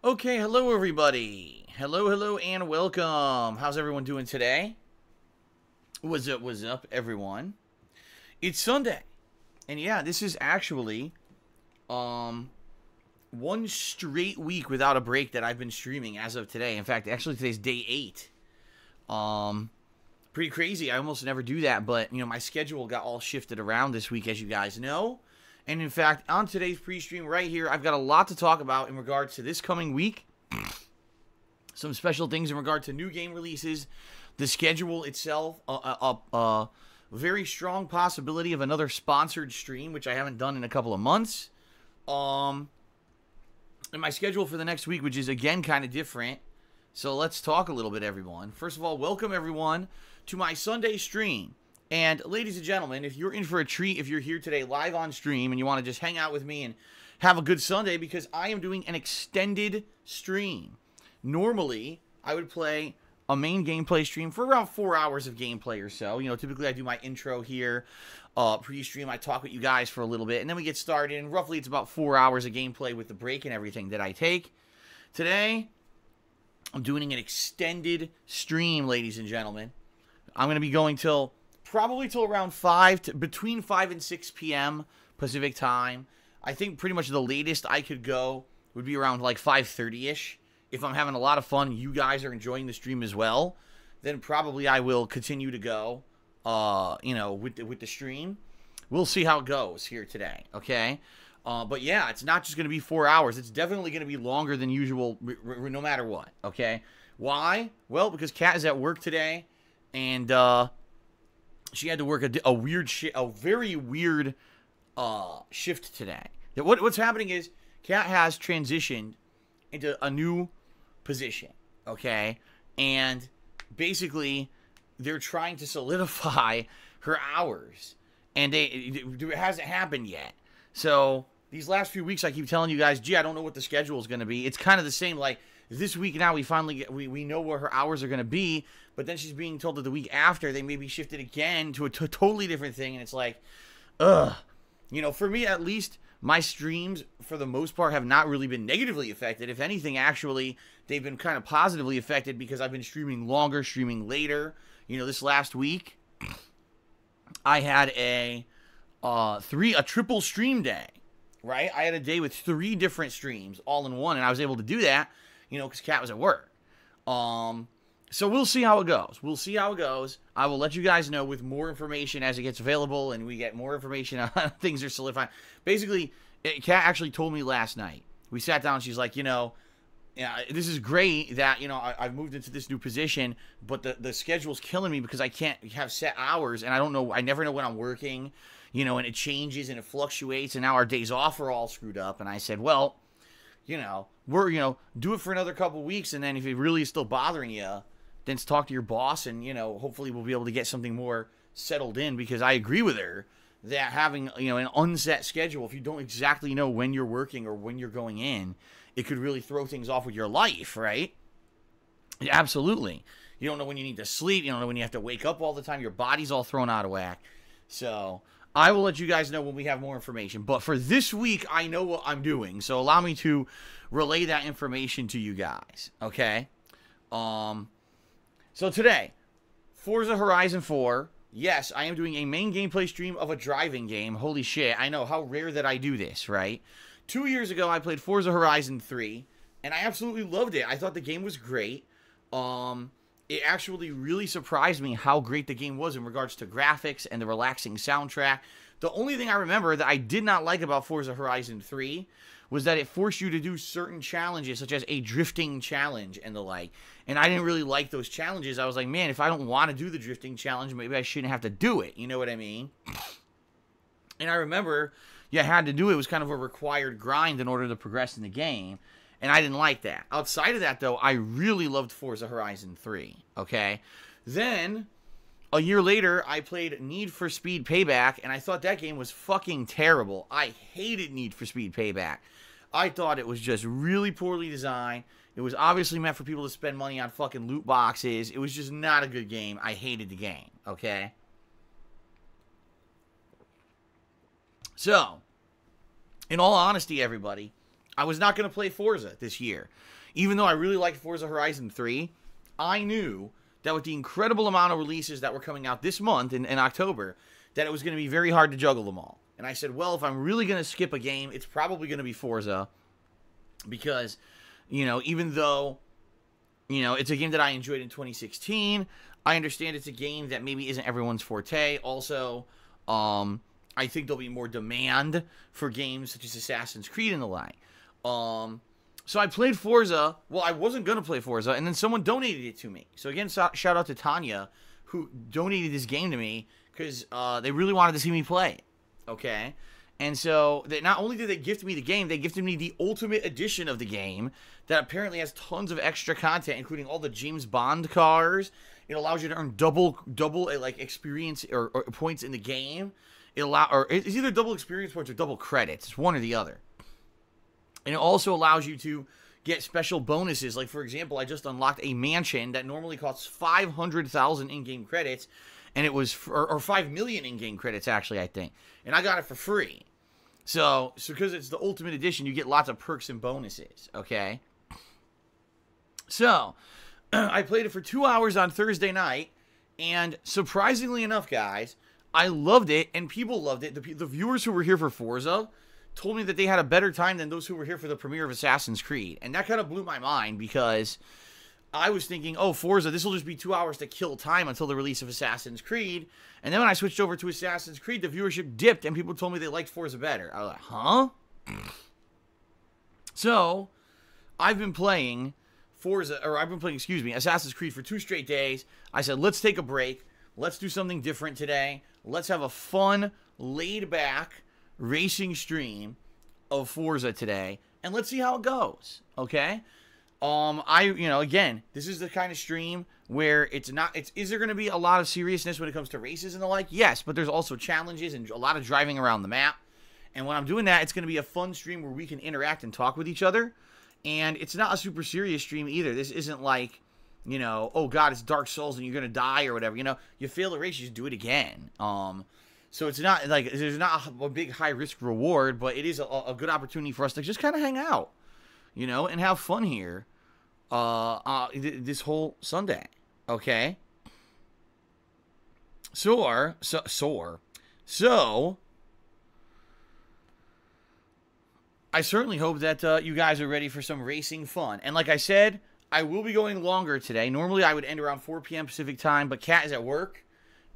Okay, hello everybody. Hello, and welcome. How's everyone doing today? What's up, everyone? It's Sunday. And yeah, this is actually one straight week without a break that I've been streaming as of today. In fact, actually today's day 8. Pretty crazy. I almost never do that, but my schedule got all shifted around this week, as you guys know. And in fact, on today's pre-stream right here, I've got a lot to talk about in regards to this coming week. Some special things in regard to new game releases, the schedule itself, a very strong possibility of another sponsored stream, which I haven't done in a couple of months. And my schedule for the next week, which is again kind of different. So let's talk a little bit, everyone. First of all, welcome everyone to my Sunday stream. And ladies and gentlemen, if you're in for a treat, if you're here today live on stream and you want to just hang out with me and have a good Sunday, because I am doing an extended stream. Normally, I would play a main gameplay stream for around 4 hours of gameplay or so. Typically I do my intro here, pre-stream, I talk with you guys for a little bit, and then we get started, and roughly it's about 4 hours of gameplay with the break and everything that I take. Today, I'm doing an extended stream, ladies and gentlemen. I'm going to be going probably till around between 5 and 6 p.m. Pacific time. I think pretty much the latest I could go would be around like 5:30ish. If I'm having a lot of fun, you guys are enjoying the stream as well, then probably I will continue to go, with the stream. We'll see how it goes here today, okay? But yeah, it's not just going to be 4 hours. It's definitely going to be longer than usual, no matter what, okay? Why? Well, because Kat is at work today, and she had to work a very weird shift today. What's happening is Kat has transitioned into a new position, okay? And basically, they're trying to solidify her hours, and it hasn't happened yet. So these last few weeks, I keep telling you guys, gee, I don't know what the schedule is going to be. It's kind of the same, like this week now, we finally we know where her hours are going to be, but then she's being told that the week after they may be shifted again to a totally different thing, and it's like, ugh. For me at least, my streams, for the most part, have not really been negatively affected. If anything, actually, they've been kind of positively affected because I've been streaming longer, streaming later. This last week, I had a triple stream day, right? I had a day with 3 different streams all in one, and I was able to do that, because Kat was at work. So we'll see how it goes. I will let you guys know with more information as it gets available and we get more information on how things are solidifying. Basically, Kat actually told me last night. We sat down, she's like, this is great that, I've moved into this new position, but the schedule's killing me because I can't have set hours, and I never know when I'm working, and it changes and it fluctuates, and now our days off are all screwed up. And I said, well, do it for another couple weeks, and then if it really is still bothering you, then talk to your boss, and, hopefully we'll be able to get something more settled in, because I agree with her that having, an unset schedule, if you don't exactly know when you're working or when you're going in, it could really throw things off with your life, right? Yeah, absolutely. You don't know when you need to sleep. You don't know when you have to wake up all the time. Your body's all thrown out of whack. So I will let you guys know when we have more information. But for this week, I know what I'm doing. So allow me to relay that information to you guys, okay? So today, Forza Horizon 4. Yes, I am doing a main gameplay stream of a driving game. Holy shit, I know, how rare that I do this, right? 2 years ago, I played Forza Horizon 3, and I absolutely loved it. I thought the game was great. It actually really surprised me how great the game was in regards to graphics and the relaxing soundtrack. The only thing I remember that I did not like about Forza Horizon 3 was that it forced you to do certain challenges, such as a drifting challenge and the like. And I didn't really like those challenges. I was like, man, if I don't want to do the drifting challenge, maybe I shouldn't have to do it. You know what I mean? And I remember you had to do it. It was kind of a required grind in order to progress in the game. And I didn't like that. Outside of that, though, I really loved Forza Horizon 3. Okay? Then, a year later, I played Need for Speed Payback, and I thought that game was fucking terrible. I hated Need for Speed Payback. I thought it was just really poorly designed. It was obviously meant for people to spend money on fucking loot boxes. It was just not a good game. I hated the game. Okay? So, in all honesty, everybody, I was not going to play Forza this year. Even though I really liked Forza Horizon 3, I knew that with the incredible amount of releases that were coming out this month in October, that it was going to be very hard to juggle them all. And I said, well, if I'm really going to skip a game, it's probably going to be Forza. Because, even though, it's a game that I enjoyed in 2016, I understand it's a game that maybe isn't everyone's forte. Also, I think there'll be more demand for games such as Assassin's Creed and the like. So I played Forza. Well, I wasn't going to play Forza, and then someone donated it to me. So again, shout out to Tanya, who donated this game to me because they really wanted to see me play it. Okay? And so not only did they gift me the game, they gifted me the Ultimate Edition of the game that apparently has tons of extra content, including all the James Bond cars. It allows you to earn double like experience or points in the game. It's either double experience points or double credits. It's one or the other. And it also allows you to get special bonuses. Like, for example, I just unlocked a mansion that normally costs 500,000 in-game credits. And it was, or 5 million in-game credits, actually, I think. And I got it for free. So because it's the Ultimate Edition, you get lots of perks and bonuses, okay? So, I played it for 2 hours on Thursday night. And surprisingly enough, guys, I loved it, and people loved it. The viewers who were here for Forza told me that they had a better time than those who were here for the premiere of Assassin's Creed. And that kind of blew my mind because I was thinking, oh, Forza, this will just be 2 hours to kill time until the release of Assassin's Creed. And then when I switched over to Assassin's Creed, the viewership dipped and people told me they liked Forza better. I was like, huh? So, I've been playing Assassin's Creed for 2 straight days. I said, let's take a break. Let's do something different today. Let's have a fun, laid-back racing stream of Forza today, and let's see how it goes, okay? Again, this is the kind of stream where is there going to be a lot of seriousness when it comes to races and the like? Yes, but there's also challenges and a lot of driving around the map, and when I'm doing that, it's going to be a fun stream where we can interact and talk with each other, and it's not a super serious stream either. This isn't like, oh God, it's Dark Souls and you're going to die or whatever, you fail the race, you just do it again, So it's not like there's not a big high risk reward, but it is a good opportunity for us to just kind of hang out, and have fun here, this whole Sunday. Okay. So I certainly hope that you guys are ready for some racing fun. And like I said, I will be going longer today. Normally I would end around 4 p.m. Pacific time, but Kat is at work.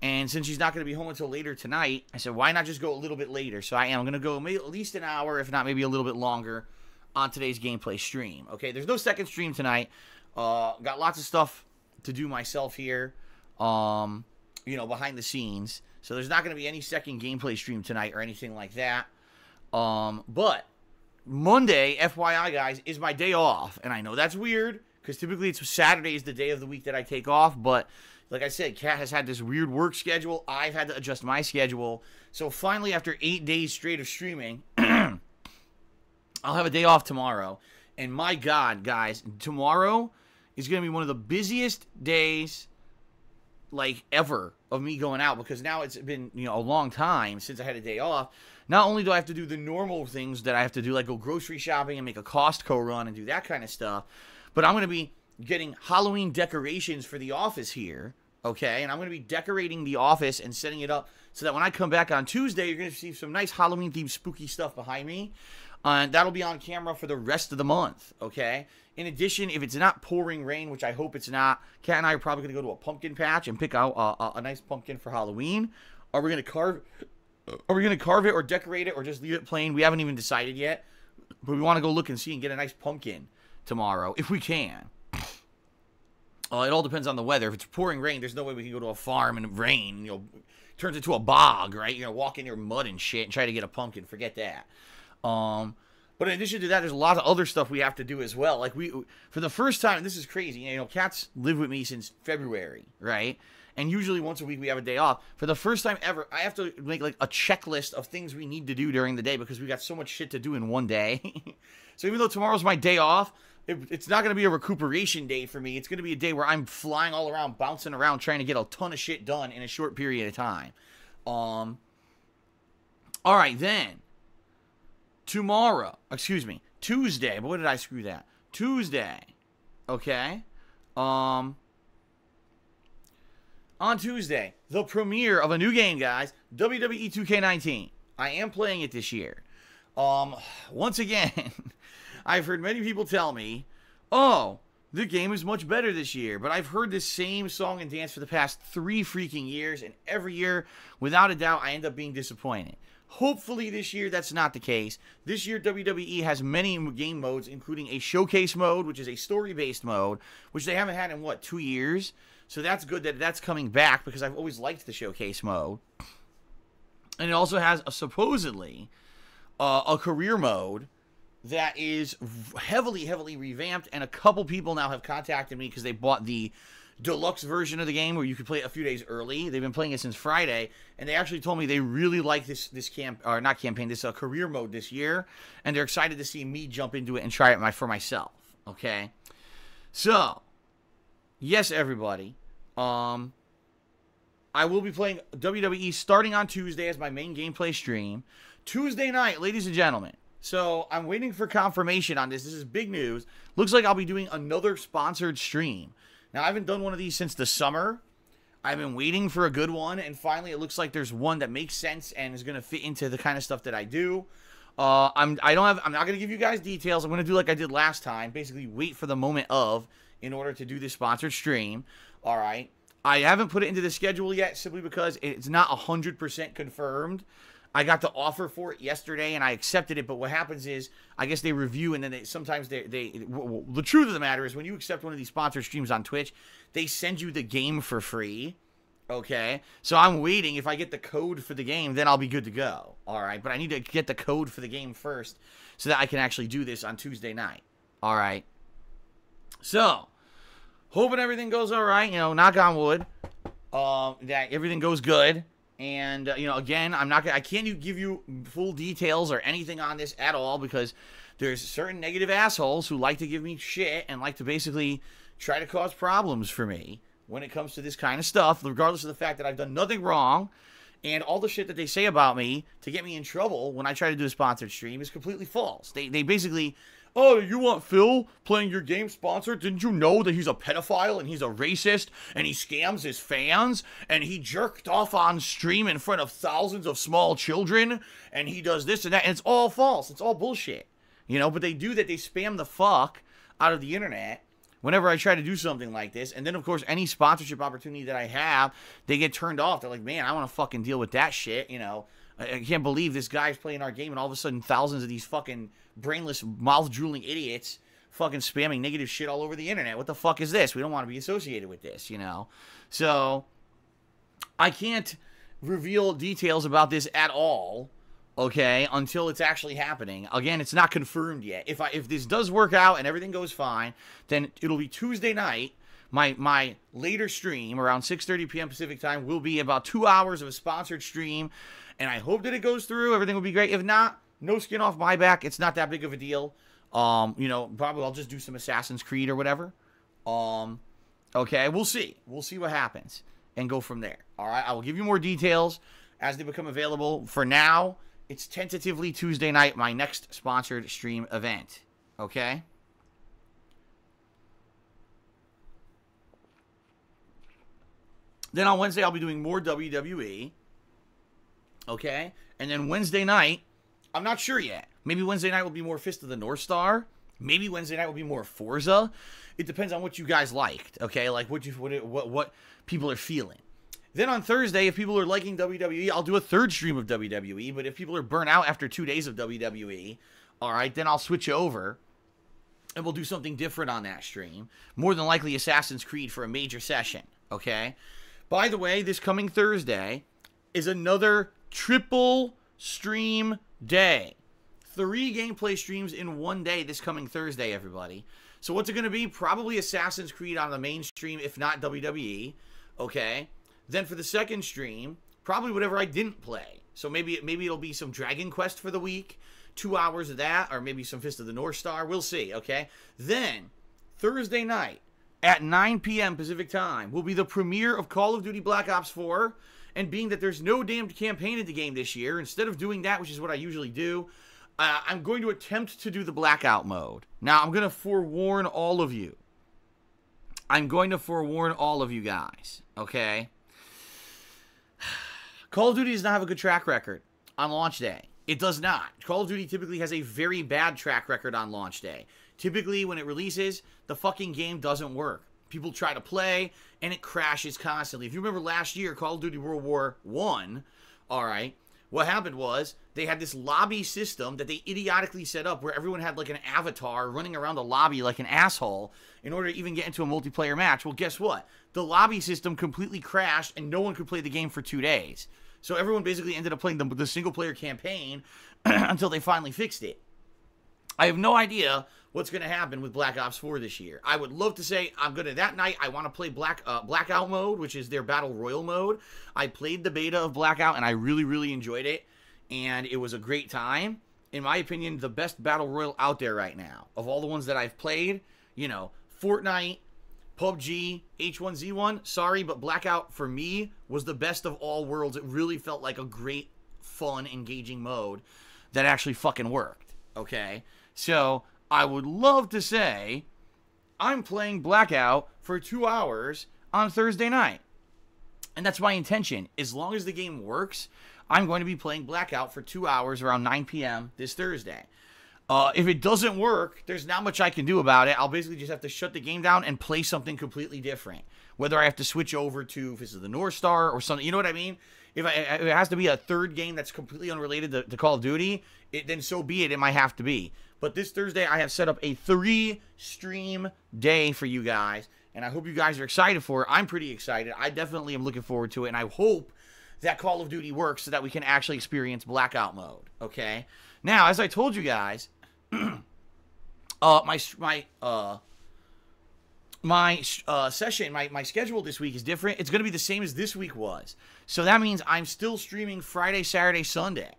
And since she's not going to be home until later tonight, I said, why not just go a little bit later? So I am going to go maybe at least an hour, if not maybe a little bit longer, on today's gameplay stream. Okay, there's no second stream tonight. Got lots of stuff to do myself here, behind the scenes. So there's not going to be any second gameplay stream tonight or anything like that. But Monday, FYI, guys, is my day off. And I know that's weird, because typically it's Saturday is the day of the week that I take off, but like I said, Kat has had this weird work schedule. I've had to adjust my schedule. So finally, after 8 days straight of streaming, I'll have a day off tomorrow. And my God, guys, tomorrow is going to be one of the busiest days, like, ever of me going out. Because now it's been, a long time since I had a day off. Not only do I have to do the normal things that I have to do, like go grocery shopping and make a Costco run and do that kind of stuff, but I'm going to be getting Halloween decorations for the office here, okay? And I'm going to be decorating the office and setting it up so that when I come back on Tuesday, you're going to see some nice Halloween-themed spooky stuff behind me. And that'll be on camera for the rest of the month, okay? In addition, if it's not pouring rain, which I hope it's not, Kat and I are probably going to go to a pumpkin patch and pick out a nice pumpkin for Halloween. Are we going to carve it or decorate it or just leave it plain? We haven't even decided yet. But we want to go look and see and get a nice pumpkin tomorrow, if we can. It all depends on the weather. If it's pouring rain, there's no way we can go to a farm and rain, turns into a bog, right? Walk in your mud and shit and try to get a pumpkin. Forget that. But in addition to that, there's a lot of other stuff we have to do as well. Like for the first time, this is crazy. Kat's lived with me since February, right? And usually once a week we have a day off. For the first time ever, I have to make like a checklist of things we need to do during the day because we got so much shit to do in one day. So even though tomorrow's my day off, it's not going to be a recuperation day for me. It's going to be a day where I'm flying all around, bouncing around, trying to get a ton of shit done in a short period of time. All right, then. Tuesday. But what did I screw that? Tuesday. Okay. On Tuesday, the premiere of a new game, guys. WWE 2K19. I am playing it this year. Once again, I've heard many people tell me, oh, the game is much better this year. But I've heard this same song and dance for the past 3 freaking years. And every year, without a doubt, I end up being disappointed. Hopefully this year that's not the case. This year WWE has many game modes, including a showcase mode, which is a story-based mode, which they haven't had in, what, 2 years? So that's good that that's coming back because I've always liked the showcase mode. And it also has a supposedly a career mode that is heavily revamped, and a couple people now have contacted me because they bought the deluxe version of the game where you could play it a few days early. They've been playing it since Friday, and they actually told me they really like this career mode this year, and they're excited to see me jump into it and try it for myself. Okay, so yes, everybody, I will be playing WWE starting on Tuesday as my main gameplay stream. Tuesday night, ladies and gentlemen. So I'm waiting for confirmation on this. This is big news. Looks like I'll be doing another sponsored stream. Now, I haven't done one of these since the summer. I've been waiting for a good one, and finally it looks like there's one that makes sense and is going to fit into the kind of stuff that I do. I'm not going to give you guys details. I'm going to do like I did last time, basically wait for the moment in order to do this sponsored stream. All right. I haven't put it into the schedule yet simply because it's not 100% confirmed. I got the offer for it yesterday, and I accepted it, but what happens is, I guess they review, and then the truth of the matter is, when you accept one of these sponsored streams on Twitch, they send you the game for free, okay? So I'm waiting. If I get the code for the game, then I'll be good to go, all right? But I need to get the code for the game first so that I can actually do this on Tuesday night, all right? So, hoping everything goes all right, knock on wood, that everything goes good. And, again, I can't give you full details or anything on this at all because there's certain negative assholes who like to give me shit and like to basically try to cause problems for me when it comes to this kind of stuff, regardless of the fact that I've done nothing wrong. And all the shit that they say about me to get me in trouble when I try to do a sponsored stream is completely false. They basically, oh, you want Phil playing your game sponsored? Didn't you know that he's a pedophile and he's a racist and he scams his fans and he jerked off on stream in front of thousands of small children and he does this and that? And it's all false. It's all bullshit. But they do that. They spam the fuck out of the internet whenever I try to do something like this. And then, of course, any sponsorship opportunity that I have, they get turned off. They're like, man, I want to fucking deal with that shit, I can't believe this guy's playing our game and all of a sudden thousands of these fucking brainless, mouth-drooling idiots fucking spamming negative shit all over the internet. What the fuck is this? We don't want to be associated with this, So, I can't reveal details about this at all, okay, until it's actually happening. Again, it's not confirmed yet. If this does work out and everything goes fine, then it'll be Tuesday night. My later stream, around 6:30 p.m. Pacific time, will be about 2 hours of a sponsored stream, and I hope that it goes through. Everything will be great. If not, no skin off my back. It's not that big of a deal. Probably I'll just do some Assassin's Creed or whatever. Okay, we'll see. We'll see what happens and go from there. All right, I will give you more details as they become available. For now, it's tentatively Tuesday night, my next sponsored stream event. Okay? Then on Wednesday, I'll be doing more WWE. Okay? And then Wednesday night, I'm not sure yet. Maybe Wednesday night will be more Fist of the North Star. Maybe Wednesday night will be more Forza. It depends on what you guys liked. Okay? Like what people are feeling. Then on Thursday, if people are liking WWE, I'll do a third stream of WWE. But if people are burnt out after 2 days of WWE, all right, then I'll switch over. And we'll do something different on that stream. More than likely Assassin's Creed for a major session. Okay? By the way, this coming Thursday is another triple stream day. 3 gameplay streams in one day this coming Thursday, everybody. So what's it going to be? Probably Assassin's Creed on the main stream, if not WWE. Okay? Then for the second stream, probably whatever I didn't play. So maybe it'll be some Dragon Quest for the week. 2 hours of that, or maybe some Fist of the North Star. We'll see, okay? Then, Thursday night, at 9 p.m. Pacific time, will be the premiere of Call of Duty Black Ops 4. And being that there's no damned campaign in the game this year, instead of doing that, which is what I usually do, I'm going to attempt to do the blackout mode. Now, I'm going to forewarn all of you. I'm going to forewarn all of you guys, okay? Call of Duty does not have a good track record on launch day. It does not. Call of Duty typically has a very bad track record on launch day. Typically, when it releases, the fucking game doesn't work. People try to play, and it crashes constantly. If you remember last year, Call of Duty World War I, all right, what happened was they had this lobby system that they idiotically set up where everyone had like an avatar running around the lobby like an asshole in order to even get into a multiplayer match. Well, guess what? The lobby system completely crashed and no one could play the game for 2 days. So everyone basically ended up playing the single-player campaign until they finally fixed it. I have no idea what's going to happen with Black Ops 4 this year. I would love to say that night I want to play Blackout mode, which is their Battle Royal mode. I played the beta of Blackout, and I really, really enjoyed it, and it was a great time. In my opinion, the best Battle Royal out there right now. Of all the ones that I've played, you know, Fortnite, PUBG, H1Z1, sorry, but Blackout for me was the best of all worlds. It really felt like a great, fun, engaging mode that actually fucking worked, okay? So, I would love to say I'm playing Blackout for 2 hours on Thursday night. And that's my intention. As long as the game works, I'm going to be playing Blackout for 2 hours around 9 p.m. this Thursday. If it doesn't work, there's not much I can do about it. I'll basically just have to shut the game down and play something completely different. Whether I have to switch over to Fist of the North Star or something, you know what I mean? If it has to be a third game that's completely unrelated to Call of Duty, then so be it. It might have to be. But this Thursday, I have set up a 3-stream day for you guys, and I hope you guys are excited for it. I'm pretty excited. I definitely am looking forward to it, and I hope that Call of Duty works so that we can actually experience Blackout mode, okay? Now, as I told you guys, my schedule this week is different. It's going to be the same as this week was. So that means I'm still streaming Friday, Saturday, Sunday,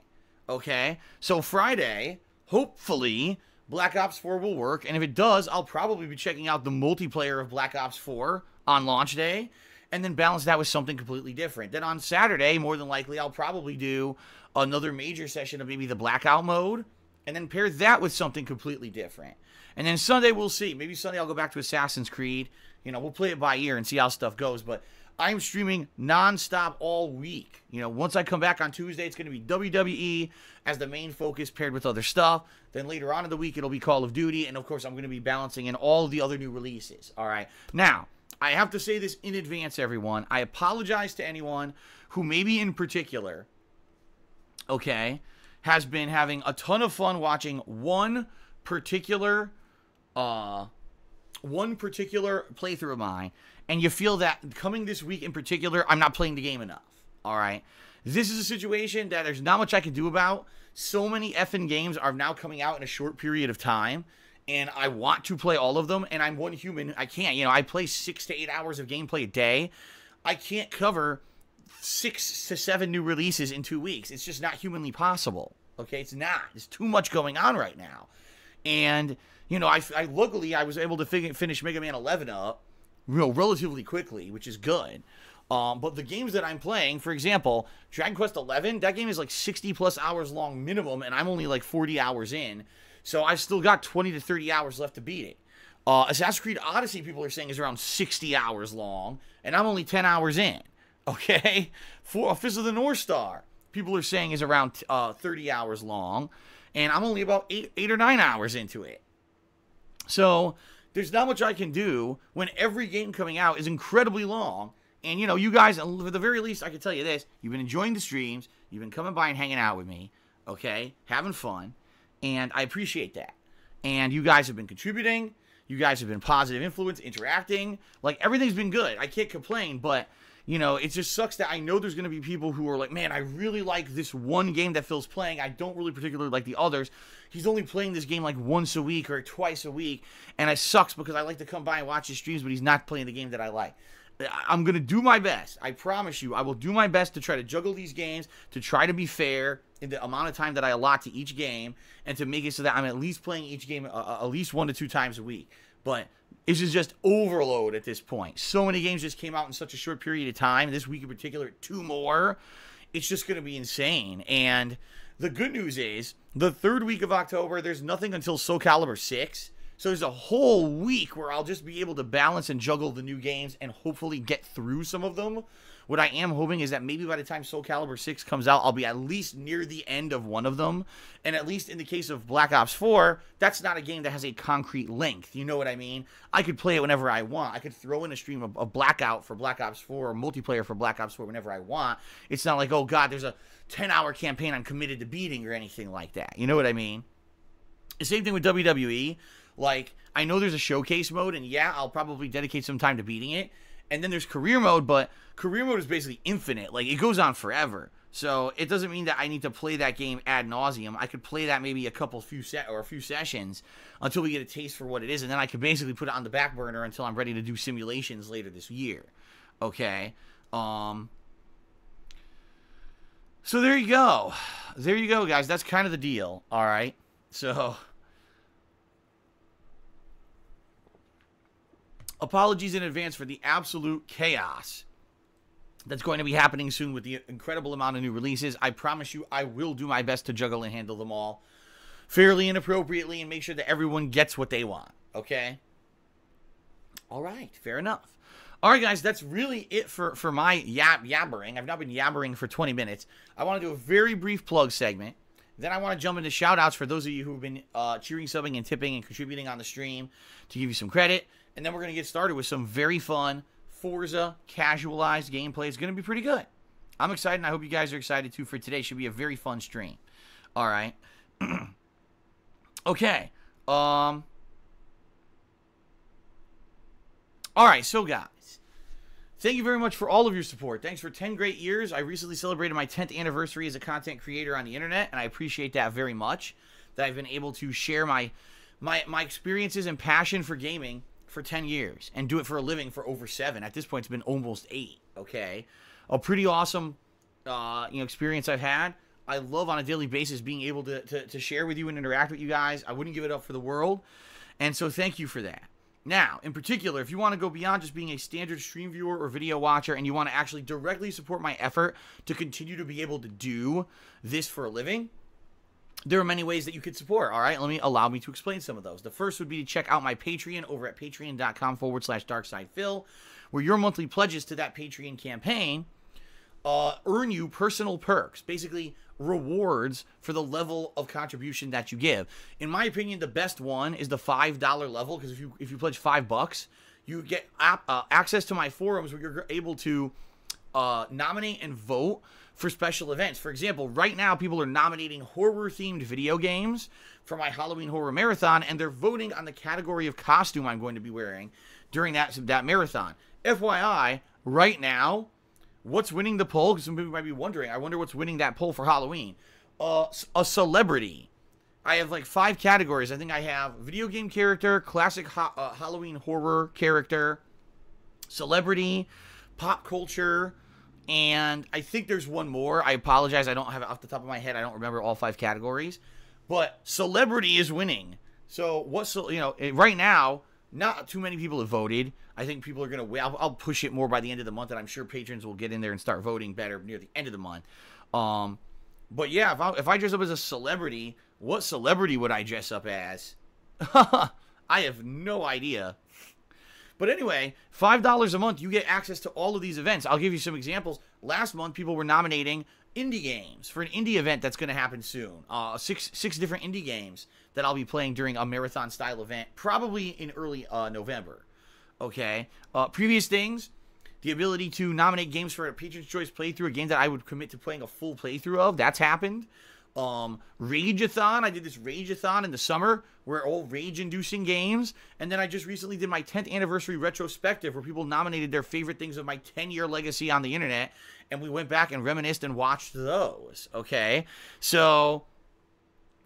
okay? So Friday, hopefully, Black Ops 4 will work, and if it does, I'll probably be checking out the multiplayer of Black Ops 4 on launch day, and then balance that with something completely different. Then on Saturday, more than likely, I'll probably do another major session of maybe the Blackout mode, and then pair that with something completely different. And then Sunday, we'll see. Maybe Sunday I'll go back to Assassin's Creed. You know, we'll play it by ear and see how stuff goes, but I'm streaming non-stop all week. You know, once I come back on Tuesday, it's going to be WWE as the main focus paired with other stuff. Then later on in the week, it'll be Call of Duty. And, of course, I'm going to be balancing in all of the other new releases. All right. Now, I have to say this in advance, everyone. I apologize to anyone who maybe in particular, okay, has been having a ton of fun watching one particular playthrough of mine, and you feel that coming this week in particular, I'm not playing the game enough, all right? This is a situation that there's not much I can do about. So many effing games are now coming out in a short period of time, and I want to play all of them, and I'm one human. I can't. You know, I play 6 to 8 hours of gameplay a day. I can't cover 6 to 7 new releases in 2 weeks. It's just not humanly possible, okay? It's not. There's too much going on right now. And, you know, I luckily, I was able to finish Mega Man 11 up, you know, relatively quickly, which is good. But the games that I'm playing, for example, Dragon Quest 11, that game is like 60-plus hours long minimum, and I'm only like 40 hours in. So I've still got 20 to 30 hours left to beat it. Assassin's Creed Odyssey, people are saying, is around 60 hours long, and I'm only 10 hours in. Okay? For Fist of the North Star, people are saying is around 30 hours long, and I'm only about 8 or 9 hours into it. So there's not much I can do when every game coming out is incredibly long. And, you know, you guys, at the very least, I can tell you this. You've been enjoying the streams. You've been coming by and hanging out with me, okay? Having fun. And I appreciate that. And you guys have been contributing. You guys have been positive influence, interacting. Like, everything's been good. I can't complain, but, you know, it just sucks that I know there's going to be people who are like, man, I really like this one game that Phil's playing. I don't really particularly like the others. He's only playing this game like once a week or twice a week. And it sucks because I like to come by and watch his streams, but he's not playing the game that I like. I'm going to do my best. I promise you, I will do my best to try to juggle these games, to try to be fair in the amount of time that I allot to each game, and to make it so that I'm at least playing each game at least 1 to 2 times a week. But it's just overload at this point. So many games just came out in such a short period of time. This week in particular, 2 more. It's just going to be insane. And the good news is, the third week of October, there's nothing until Soul Calibur 6. So there's a whole week where I'll just be able to balance and juggle the new games and hopefully get through some of them. What I am hoping is that maybe by the time Soul Calibur 6 comes out, I'll be at least near the end of one of them. And at least in the case of Black Ops 4, that's not a game that has a concrete length. You know what I mean? I could play it whenever I want. I could throw in a stream of a Blackout for Black Ops 4 or multiplayer for Black Ops 4 whenever I want. It's not like, oh God, there's a 10-hour campaign I'm committed to beating or anything like that. You know what I mean? The same thing with WWE. Like, I know there's a showcase mode, and yeah, I'll probably dedicate some time to beating it. And then there's career mode, but career mode is basically infinite. Like, it goes on forever. So it doesn't mean that I need to play that game ad nauseum. I could play that maybe a few sessions until we get a taste for what it is, and then I could basically put it on the back burner until I'm ready to do simulations later this year. Okay. So there you go. There you go, guys. That's kind of the deal. All right. So apologies in advance for the absolute chaos that's going to be happening soon with the incredible amount of new releases. I promise you I will do my best to juggle and handle them all fairly and appropriately and make sure that everyone gets what they want, okay? All right, fair enough. All right, guys, that's really it for my yabbering. I've now been yabbering for 20 minutes. I want to do a very brief plug segment. Then I want to jump into shout-outs for those of you who have been cheering, subbing, and tipping and contributing on the stream to give you some credit. And then we're going to get started with some very fun Forza casualized gameplay. It's going to be pretty good. I'm excited, and I hope you guys are excited, too, for today. Should be a very fun stream. All right. Okay. All right, so, guys. Thank you very much for all of your support. Thanks for 10 great years. I recently celebrated my 10th anniversary as a content creator on the internet, and I appreciate that very much, that I've been able to share my experiences and passion for gaming for 10 years and do it for a living for over 7. At this point, it's been almost 8, okay? A pretty awesome experience I've had. I love on a daily basis being able to share with you and interact with you guys. I wouldn't give it up for the world, and so thank you for that. Now, in particular, if you want to go beyond just being a standard stream viewer or video watcher and you want to actually directly support my effort to continue to be able to do this for a living, there are many ways that you could support, all right? Allow me to explain some of those. The first would be to check out my Patreon over at patreon.com/darksidephil, where your monthly pledges to that Patreon campaign earn you personal perks, basically rewards for the level of contribution that you give. In my opinion, the best one is the $5 level, because if you pledge $5, you get access to my forums where you're able to nominate and vote for special events. For example, right now people are nominating horror-themed video games for my Halloween Horror Marathon, and they're voting on the category of costume I'm going to be wearing during that marathon. FYI, right now, what's winning the poll? Because some people might be wondering. I wonder what's winning that poll for Halloween. A celebrity. I have like 5 categories. I think I have video game character, classic Halloween horror character, celebrity, pop culture, and I think there's one more. I apologize. I don't have it off the top of my head. I don't remember all 5 categories. But celebrity is winning. So right now, not too many people have voted. I think people are going to wait. I'll push it more by the end of the month, and I'm sure patrons will get in there and start voting better near the end of the month. But yeah, if I dress up as a celebrity, what celebrity would I dress up as? I have no idea. But anyway, $5 a month, you get access to all of these events. I'll give you some examples. Last month, people were nominating indie games for an indie event that's going to happen soon. Six different indie games that I'll be playing during a marathon-style event, probably in early November. Okay? Previous things, the ability to nominate games for a Patron's Choice playthrough, a game that I would commit to playing a full playthrough of. That's happened. Rage-a-thon. I did this Rage-a-thon in the summer where all rage-inducing games. And then I just recently did my 10th anniversary retrospective where people nominated their favorite things of my 10-year legacy on the internet. And we went back and reminisced and watched those. Okay? So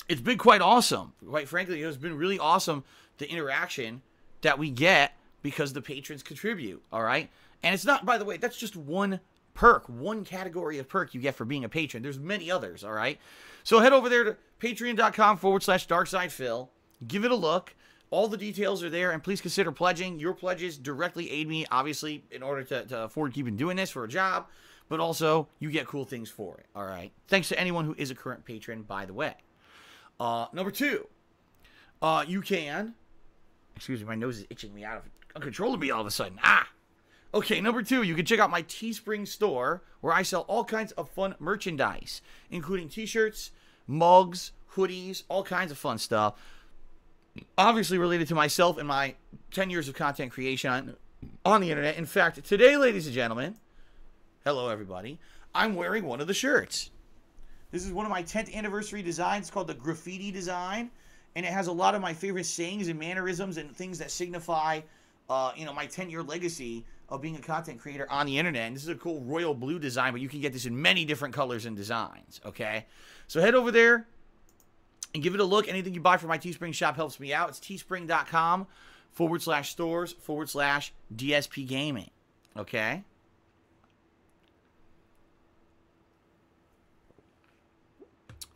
it's been quite awesome. Quite frankly, it's been really awesome, the interaction that we get because the patrons contribute. All right? And it's not, by the way, that's just one perk, one category of perk you get for being a patron. There's many others, all right? So head over there to patreon.com/darksidephil. Give it a look. All the details are there, and please consider pledging. Your pledges directly aid me, obviously, in order to afford keeping doing this for a job. but also you get cool things for it, all right? Thanks to anyone who is a current patron, by the way. Number 2, you can... Excuse me, my nose is itching me out of uncontrollably all of a sudden. Okay, number 2, you can check out my Teespring store, where I sell all kinds of fun merchandise, including t-shirts, mugs, hoodies, all kinds of fun stuff. Obviously related to myself and my 10 years of content creation on the internet. In fact, today, ladies and gentlemen, hello everybody, I'm wearing one of the shirts. This is one of my 10th anniversary designs. It's called the Graffiti Design, and it has a lot of my favorite sayings and mannerisms and things that signify, my 10-year legacy of being a content creator on the internet. And this is a cool royal blue design, but you can get this in many different colors and designs, okay? So head over there and give it a look. Anything you buy from my Teespring shop helps me out. It's teespring.com/stores/DSPGaming, okay?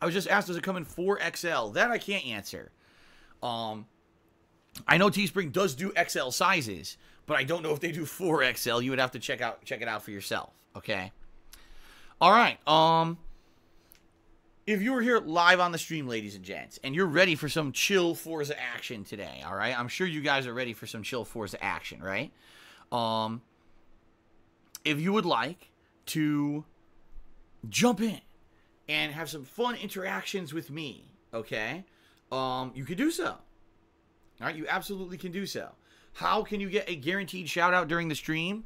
I was just asked, does it come in 4XL? That I can't answer. I know Teespring does do XL sizes, but I don't know if they do 4XL. You would have to check it out for yourself, okay? All right. If you were here live on the stream, ladies and gents, and you're ready for some chill Forza action today, all right? I'm sure you guys are ready for some chill Forza action, right? If you would like to jump in and have some fun interactions with me, okay, you can do so. All right, you absolutely can do so. How can you get a guaranteed shout out during the stream?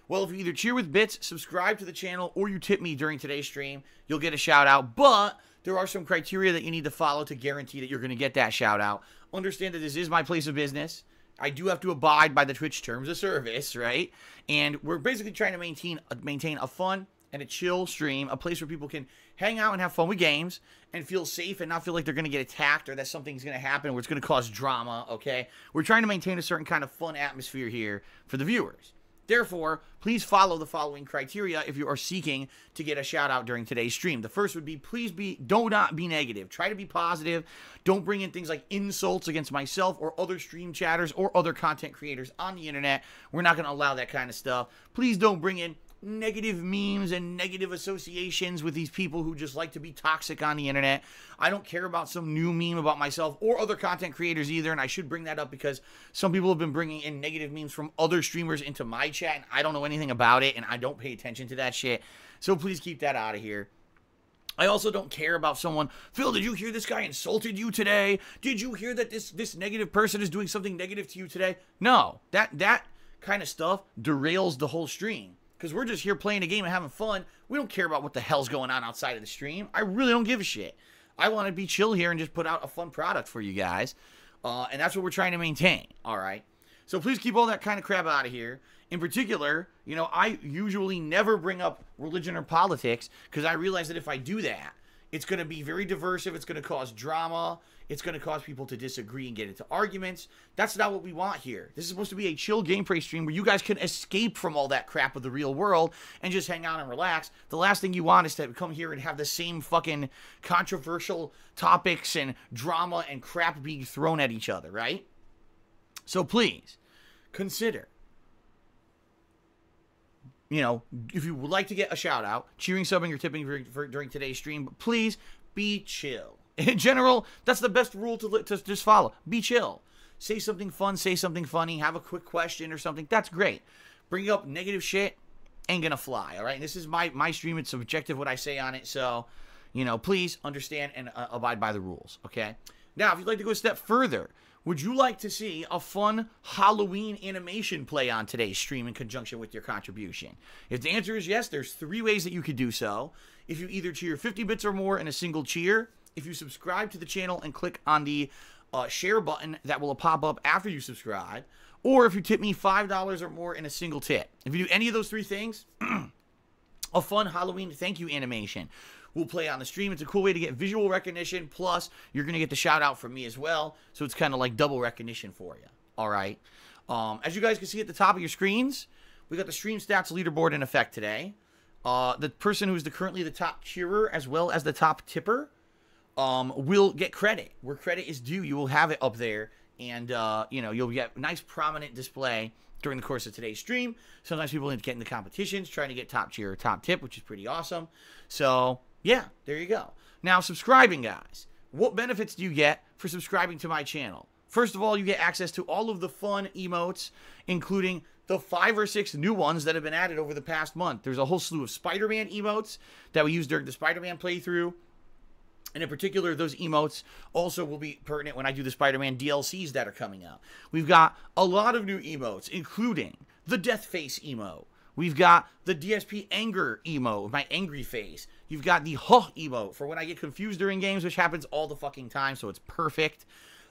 Well, if you either cheer with bits, subscribe to the channel, or you tip me during today's stream, you'll get a shout out. But there are some criteria that you need to follow to guarantee that you're going to get that shout out. Understand that this is my place of business. I do have to abide by the Twitch terms of service, right? And we're basically trying to maintain a fun and a chill stream, a place where people can hang out and have fun with games and feel safe and not feel like they're going to get attacked or that something's going to happen or it's going to cause drama, okay? We're trying to maintain a certain kind of fun atmosphere here for the viewers. Therefore, please follow the following criteria if you are seeking to get a shout out during today's stream. The first would be, do not be negative. Try to be positive. Don't bring in things like insults against myself or other stream chatters or other content creators on the internet. We're not going to allow that kind of stuff. Please don't bring in negative memes and negative associations with these people who just like to be toxic on the internet. I don't care about some new meme about myself or other content creators either, and I should bring that up because some people have been bringing in negative memes from other streamers into my chat, and I don't know anything about it, and I don't pay attention to that shit. So please keep that out of here. I also don't care about someone, Phil, did you hear this guy insulted you today? Did you hear that this negative person is doing something negative to you today? No, that kind of stuff derails the whole stream. Because we're just here playing a game and having fun. We don't care about what the hell's going on outside of the stream. I really don't give a shit. I want to be chill here and just put out a fun product for you guys. And that's what we're trying to maintain, all right? So please keep all that kind of crap out of here. In particular, I usually never bring up religion or politics because I realize that if I do that, it's going to be very diversive. It's going to cause drama. It's going to cause people to disagree and get into arguments. That's not what we want here. This is supposed to be a chill gameplay stream where you guys can escape from all that crap of the real world and just hang out and relax. The last thing you want is to come here and have the same fucking controversial topics and drama and crap being thrown at each other, right? So please, consider, if you would like to get a shout out, cheering, subbing, or tipping during today's stream, but please be chill. In general, that's the best rule to just follow. Be chill. Say something fun, say something funny, have a quick question or something. That's great. Bringing up negative shit ain't gonna fly, all right? And this is my stream. It's subjective what I say on it, so, please understand and abide by the rules, okay? Now, if you'd like to go a step further, would you like to see a fun Halloween animation play on today's stream in conjunction with your contribution? If the answer is yes, there's 3 ways that you could do so. If you either cheer 50 bits or more in a single cheer, if you subscribe to the channel and click on the share button that will pop up after you subscribe, or if you tip me $5 or more in a single tip. If you do any of those 3 things, a fun Halloween thank you animation will play on the stream. It's a cool way to get visual recognition, plus you're going to get the shout out from me as well, so it's kind of like double recognition for you, all right? As you guys can see at the top of your screens, we got the stream stats leaderboard in effect today. The person who's currently the top cheerer as well as the top tipper will get credit where credit is due. You will have it up there And, you know, you'll get a nice prominent display during the course of today's stream. Sometimes people get into competitions trying to get top tier or top tip, which is pretty awesome. So, yeah, there you go. Now, subscribing, guys. What benefits do you get for subscribing to my channel? First of all, you get access to all of the fun emotes, including the 5 or 6 new ones that have been added over the past month. There's a whole slew of Spider-Man emotes that we used during the Spider-Man playthrough. And in particular, those emotes also will be pertinent when I do the Spider-Man DLCs that are coming out. We've got a lot of new emotes, including the Death Face emote. We've got the DSP Anger emote, my angry face. You've got the Huh emote for when I get confused during games, which happens all the fucking time, so it's perfect.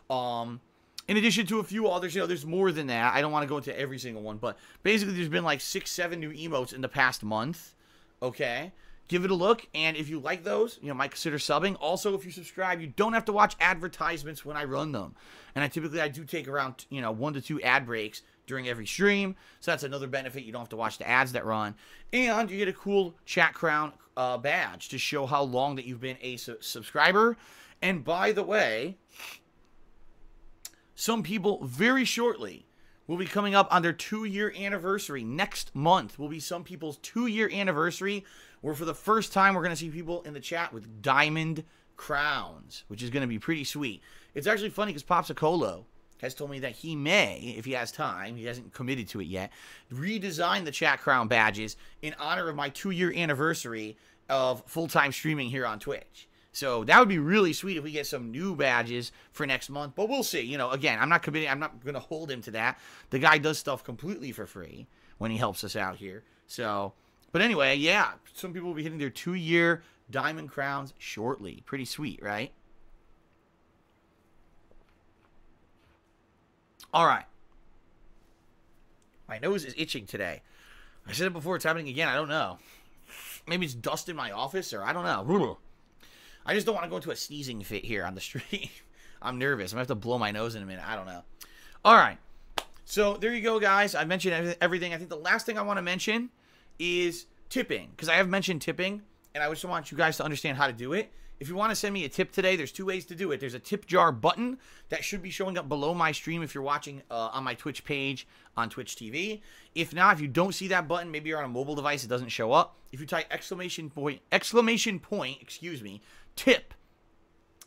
In addition to a few others, you know, there's more than that. I don't want to go into every single one, but basically there's been like 6, 7 new emotes in the past month. Okay? Give it a look, and if you like those, you know, might consider subbing. Also, if you subscribe, you don't have to watch advertisements when I run them. And I do take around, you know, 1 to 2 ad breaks during every stream. So that's another benefit. You don't have to watch the ads that run. And you get a cool chat crown badge to show how long that you've been a subscriber. And by the way, some people very shortly will be coming up on their 2-year anniversary. Next month will be some people's 2-year anniversary, where for the first time we're going to see people in the chat with diamond crowns, which is going to be pretty sweet. It's actually funny because Popsicolo has told me that he may, if he has time, he hasn't committed to it yet, redesign the chat crown badges in honor of my 2-year anniversary of full-time streaming here on Twitch. So that would be really sweet if we get some new badges for next month. But we'll see. You know, again, I'm not committing. I'm not going to hold him to that. The guy does stuff completely for free when he helps us out here. So, but anyway, yeah. Some people will be hitting their 2-year diamond crowns shortly. Pretty sweet, right? All right. My nose is itching today. I said it before. It's happening again. I don't know. Maybe it's dust in my office, or I don't know. I just don't want to go into a sneezing fit here on the stream. I'm nervous. I'm going to have to blow my nose in a minute. I don't know. All right. So there you go, guys. I mentioned everything. I think the last thing I want to mention is tipping, because I have mentioned tipping, and I just want you guys to understand how to do it. If you want to send me a tip today, there's 2 ways to do it. There's a tip jar button that should be showing up below my stream if you're watching on my Twitch page on Twitch TV. If not, if you don't see that button, maybe you're on a mobile device, it doesn't show up. If you type exclamation point, tip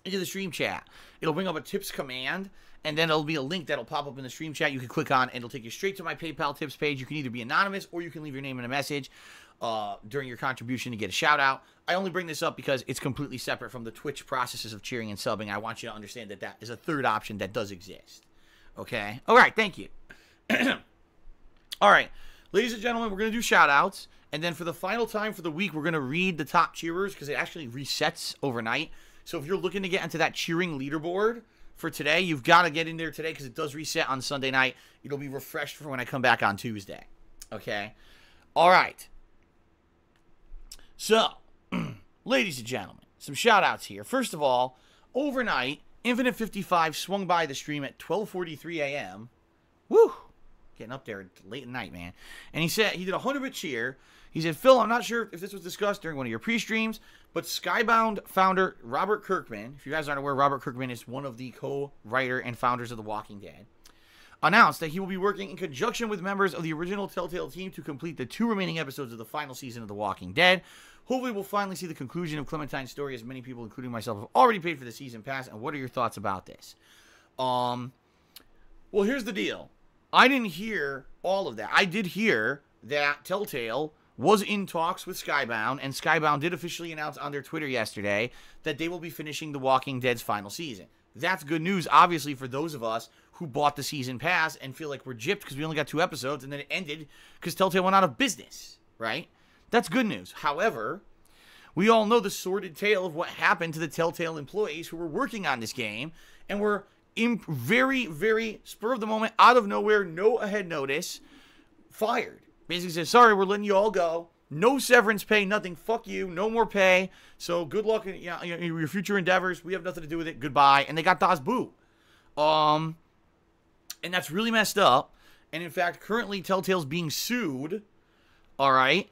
into the stream chat, it'll bring up a tips command, and then it'll be a link that'll pop up in the stream chat. You can click on, and it'll take you straight to my PayPal tips page. You can either be anonymous, or you can leave your name in a message during your contribution to get a shout out. I only bring this up because it's completely separate from the Twitch processes of cheering and subbing. I want you to understand that that is a third option that does exist. Okay? All right, thank you. All right, ladies and gentlemen, we're going to do shout outs. And then for the final time for the week, we're going to read the top cheerers because it actually resets overnight. So if you're looking to get into that cheering leaderboard for today, you've got to get in there today because it does reset on Sunday night. It'll be refreshed for when I come back on Tuesday. Okay? All right. So, ladies and gentlemen, some shout-outs here. First of all, overnight, Infinite 55 swung by the stream at 12:43 a.m. Woo! Getting up there late at night, man. And he said he did a 100-bit cheer. He said, Phil, I'm not sure if this was discussed during one of your pre-streams, but Skybound founder Robert Kirkman, if you guys aren't aware, Robert Kirkman is one of the co-writer and founders of The Walking Dead, announced that he will be working in conjunction with members of the original Telltale team to complete the 2 remaining episodes of the final season of The Walking Dead. Hopefully we'll finally see the conclusion of Clementine's story, as many people, including myself, have already paid for the season pass. And what are your thoughts about this? Well, here's the deal. I didn't hear all of that. I did hear that Telltale was in talks with Skybound, and Skybound did officially announce on their Twitter yesterday that they will be finishing The Walking Dead's final season. That's good news, obviously, for those of us who bought the season pass and feel like we're gypped because we only got 2 episodes, and then it ended because Telltale went out of business, right? That's good news. However, we all know the sordid tale of what happened to the Telltale employees who were working on this game and were in very, very spur of the moment, out of nowhere, no ahead notice, fired. Basically said, sorry, we're letting you all go. No severance pay, nothing. Fuck you. No more pay. So good luck in your future endeavors. We have nothing to do with it. Goodbye. And they got Das Boo. And that's really messed up. And in fact, currently Telltale's being sued. All right.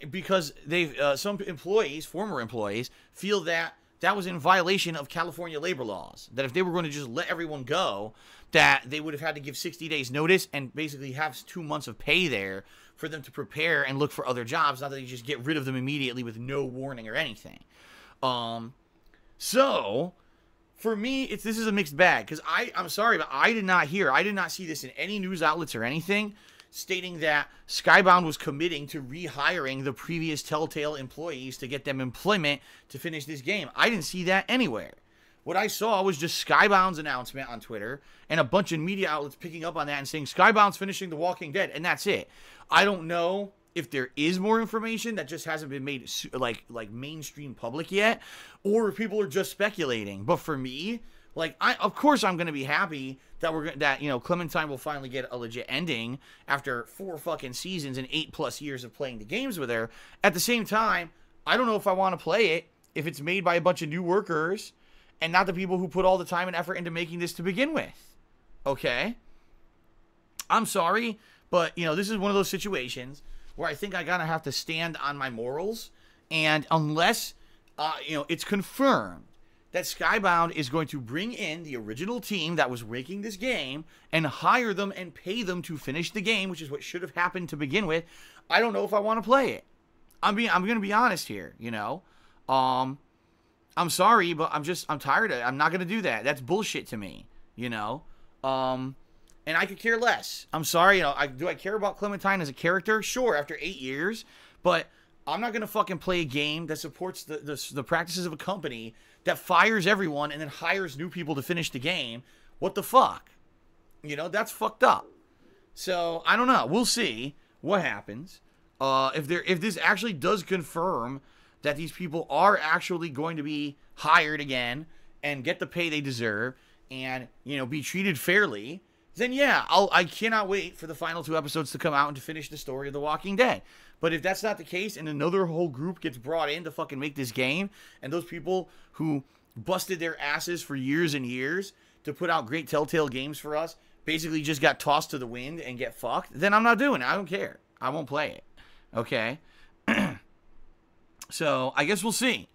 Because they've some employees, former employees, feel that that was in violation of California labor laws. That if they were going to just let everyone go, that they would have had to give 60 days notice and basically have 2 months of pay there for them to prepare and look for other jobs, not that they just get rid of them immediately with no warning or anything. So for me, this is a mixed bag, because I'm sorry, but I did not see this in any news outlets or anything stating that Skybound was committing to rehiring the previous Telltale employees to get them employment to finish this game. I didn't see that anywhere. What I saw was just Skybound's announcement on Twitter and a bunch of media outlets picking up on that and saying Skybound's finishing The Walking Dead, and that's it. I don't know if there is more information that just hasn't been made like mainstream public yet, or if people are just speculating. But for me, like, of course I'm gonna be happy that Clementine will finally get a legit ending after 4 fucking seasons and 8+ years of playing the games with her. At the same time, I don't know if I want to play it if it's made by a bunch of new workers and not the people who put all the time and effort into making this to begin with. Okay? I'm sorry, but, this is one of those situations where I think I gotta have to stand on my morals, and unless, it's confirmed that Skybound is going to bring in the original team that was making this game and hire them and pay them to finish the game, which is what should have happened to begin with, I don't know if I want to play it. I'm going to be honest here, I'm sorry, but I'm tired of it. I'm not going to do that. That's bullshit to me, And I could care less. I'm sorry, do I care about Clementine as a character? Sure, after 8 years, but I'm not going to fucking play a game that supports the practices of a company that fires everyone and then hires new people to finish the game. What the fuck? That's fucked up. So, I don't know. We'll see what happens. If this actually does confirm that these people are actually going to be hired again and get the pay they deserve and, be treated fairly, then yeah, I cannot wait for the final 2 episodes to come out and to finish the story of The Walking Dead. But if that's not the case and another whole group gets brought in to fucking make this game, and those people who busted their asses for years and years to put out great Telltale games for us basically just got tossed to the wind and get fucked, then I'm not doing it. I don't care. I won't play it. Okay? So, I guess we'll see.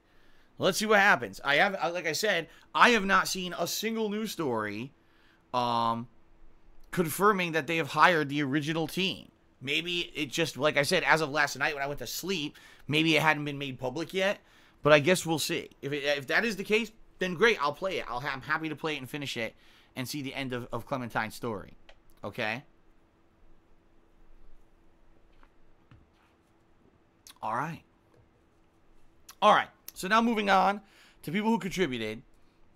Let's see what happens. Like I said, I have not seen a single news story confirming that they have hired the original team. Maybe it just, like I said, as of last night when I went to sleep, maybe it hadn't been made public yet, but I guess we'll see. If that is the case, then great, I'll play it. I'm happy to play it and finish it and see the end of Clementine's story. Okay? Alright. Alright, so now moving on to people who contributed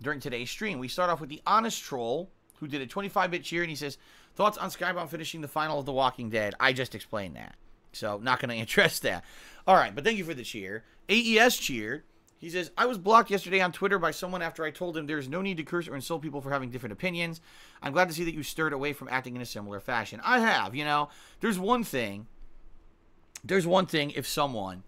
during today's stream. We start off with the Honest Troll, who did a 25-bit cheer, and he says, thoughts on Skybound finishing the final of The Walking Dead? I just explained that, so not going to address that. All right, but thank you for the cheer. AES cheered. He says, I was blocked yesterday on Twitter by someone after I told him there's no need to curse or insult people for having different opinions. I'm glad to see that you stirred away from acting in a similar fashion. I have, there's one thing if someone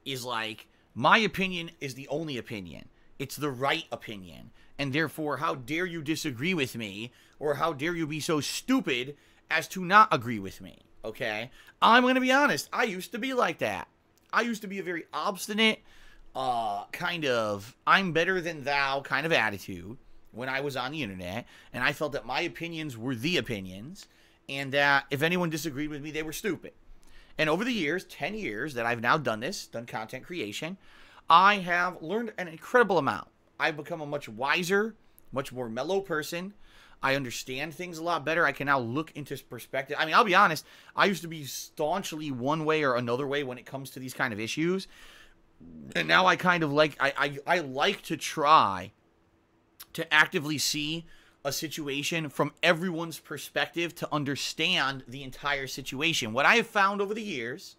is like, my opinion is the only opinion. It's the right opinion. And therefore, how dare you disagree with me? Or how dare you be so stupid as to not agree with me? Okay? I'm going to be honest. I used to be like that. I used to be a very obstinate, kind of, I'm better than thou kind of attitude when I was on the internet. And I felt that my opinions were the opinions. And that if anyone disagreed with me, they were stupid. And over the years, 10 years that I've now done content creation, I have learned an incredible amount. I've become a much wiser, much more mellow person. I understand things a lot better. I can now look into perspective. I mean, I'll be honest, I used to be staunchly one way or another way when it comes to these kind of issues. And now I kind of like, I like to try to actively see a situation from everyone's perspective to understand the entire situation. What I have found over the years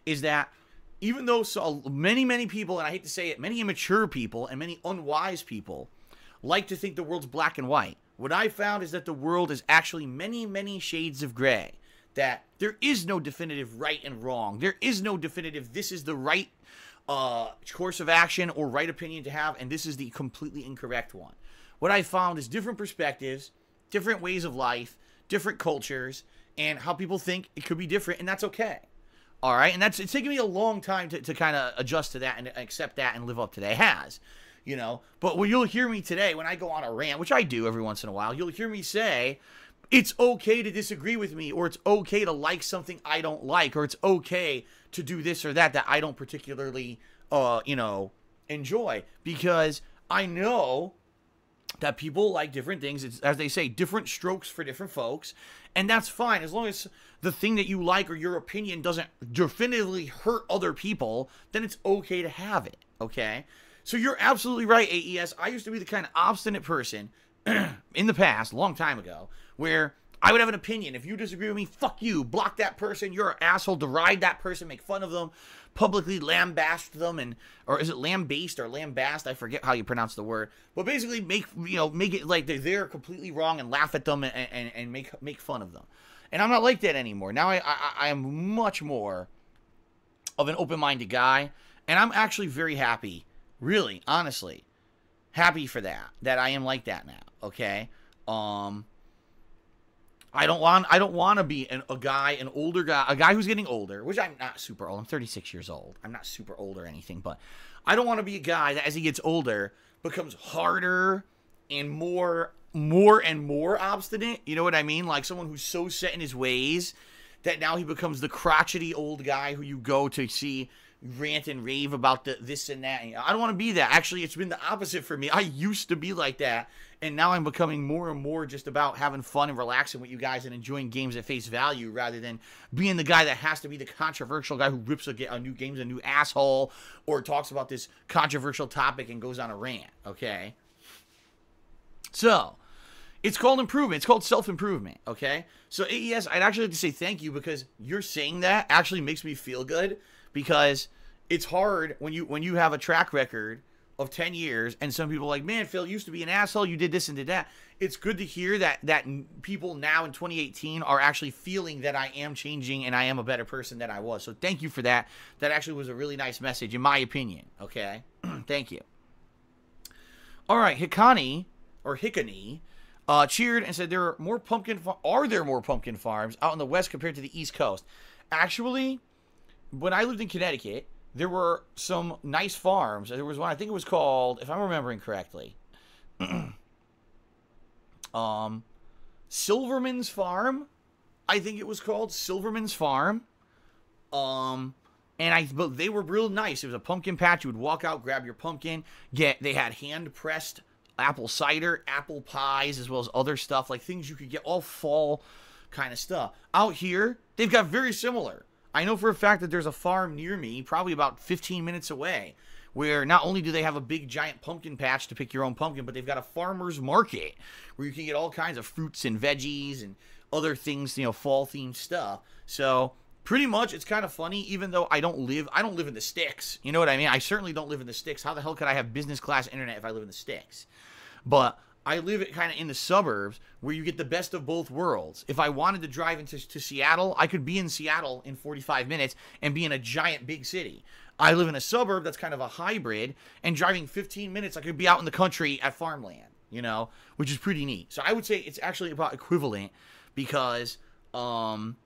is that even though many people, and I hate to say it, many immature people and many unwise people like to think the world's black and white, what I found is that the world is actually many shades of gray. That there is no definitive right and wrong. There is no definitive, this is the right course of action or right opinion to have, and this is the completely incorrect one. What I found is different perspectives, different ways of life, different cultures, and how people think it could be different, and that's okay. All right, and it's taken me a long time to kind of adjust to that and accept that and live up to that. It has. you know. But what you'll hear me today when I go on a rant, which I do every once in a while, you'll hear me say, it's okay to disagree with me, or it's okay to like something I don't like, or it's okay to do this or that I don't particularly, you know, enjoy. Because I know that people like different things. It's, as they say, different strokes for different folks. And that's fine, as long as the thing that you like or your opinion doesn't definitively hurt other people, then it's okay to have it, okay? So you're absolutely right, AES. I used to be the kind of obstinate person in the past, a long time ago, where I would have an opinion. If you disagree with me, fuck you. Block that person. You're an asshole. Deride that person. Make fun of them. Publicly lambast them. And, or is it lambast or lambast? I forget how you pronounce the word. But basically make it like they're completely wrong and laugh at them and make fun of them. And I'm not like that anymore. Now I am much more of an open-minded guy. And I'm actually very happy. Really, honestly. Happy for that I am like that now, okay? I don't want to be an older guy, a guy who's getting older, which I'm not super old. I'm 36 years old. I'm not super old or anything, but I don't want to be a guy that as he gets older becomes harder and more and more obstinate. You know what I mean? Like someone who's so set in his ways that now he becomes the crotchety old guy who you go to see rant and rave about this and that. I don't want to be that. Actually, it's been the opposite for me. I used to be like that, and now I'm becoming more and more just about having fun and relaxing with you guys and enjoying games at face value rather than being the guy that has to be the controversial guy who rips a new game's a new asshole or talks about this controversial topic and goes on a rant, okay? So, it's called improvement. It's called self-improvement, okay? So, AES, I'd actually like to say thank you because you're saying that actually makes me feel good. Because it's hard when you have a track record of 10 years and some people are like, man, Phil used to be an asshole, you did this and did that. It's good to hear that people now in 2018 are actually feeling that I am changing and I am a better person than I was. So thank you for that. That actually was a really nice message in my opinion, okay? Thank you. All right, Hikani cheered and said there are more pumpkin farms out in the West compared to the East Coast? Actually, when I lived in Connecticut, there were some nice farms. There was one, I think it was called, if I'm remembering correctly, Silverman's Farm. I think it was called Silverman's Farm. But they were real nice. It was a pumpkin patch. You would walk out, grab your pumpkin, they had hand-pressed apple cider, apple pies, as well as other stuff, like things you could get, all fall kind of stuff. Out here, they've got very similar. I know for a fact that there's a farm near me, probably about 15 minutes away, where not only do they have a big giant pumpkin patch to pick your own pumpkin, but they've got a farmer's market where you can get all kinds of fruits and veggies and other things, you know, fall-themed stuff. So pretty much it's kind of funny, even though I don't live in the sticks. You know what I mean? I certainly don't live in the sticks. How the hell could I have business class internet if I live in the sticks? But I live kind of in the suburbs where you get the best of both worlds. If I wanted to drive into Seattle, I could be in Seattle in 45 minutes and be in a giant big city. I live in a suburb that's kind of a hybrid, and driving 15 minutes, I could be out in the country at farmland, you know, which is pretty neat. So I would say it's actually about equivalent because in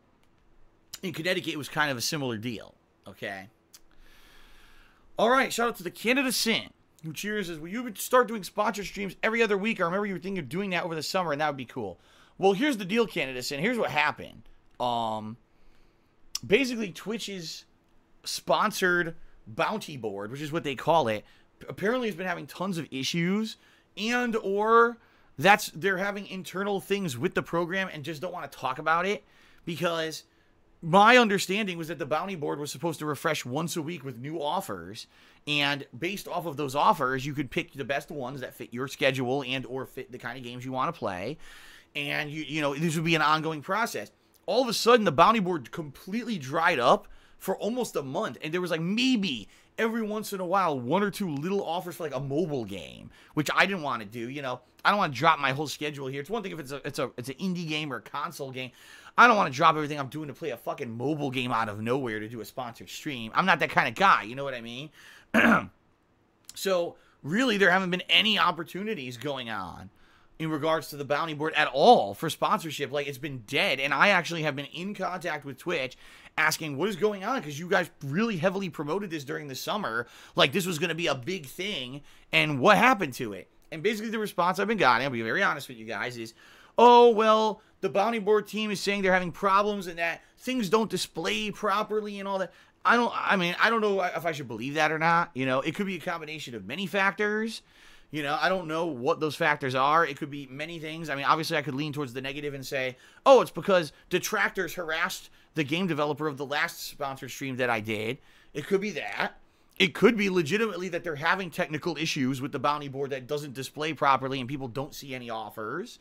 Connecticut, it was kind of a similar deal, okay? All right, shout out to the Canada Sin, who cheers says, will you start doing sponsor streams every other week? I remember you were thinking of doing that over the summer, and that would be cool. Well, here's the deal, Candace, and here's what happened. Basically, Twitch's sponsored bounty board, which is what they call it, apparently has been having tons of issues, and or they're having internal things with the program and just don't want to talk about it, because my understanding was that the bounty board was supposed to refresh once a week with new offers, and based off of those offers, you could pick the best ones that fit your schedule and or fit the kind of games you want to play. And, you know, this would be an ongoing process. All of a sudden, the bounty board completely dried up for almost a month. And there was like maybe every once in a while, one or two little offers for like a mobile game, which I didn't want to do. You know, I don't want to drop my whole schedule here. It's one thing if it's an indie game or a console game. I don't want to drop everything I'm doing to play a fucking mobile game out of nowhere to do a sponsored stream. I'm not that kind of guy, you know what I mean? So, really, there haven't been any opportunities going on in regards to the bounty board at all for sponsorship. Like, it's been dead. And I actually have been in contact with Twitch asking what is going on, because you guys really heavily promoted this during the summer. Like, this was going to be a big thing. And what happened to it? And basically the response I've been getting, I'll be very honest with you guys, is, oh, well, the bounty board team is saying they're having problems and that things don't display properly and all that. I don't know if I should believe that or not. You know, it could be a combination of many factors. You know, I don't know what those factors are. It could be many things. I mean, obviously I could lean towards the negative and say, oh, it's because detractors harassed the game developer of the last sponsored stream that I did. It could be that. It could be legitimately that they're having technical issues with the bounty board that doesn't display properly and people don't see any offers.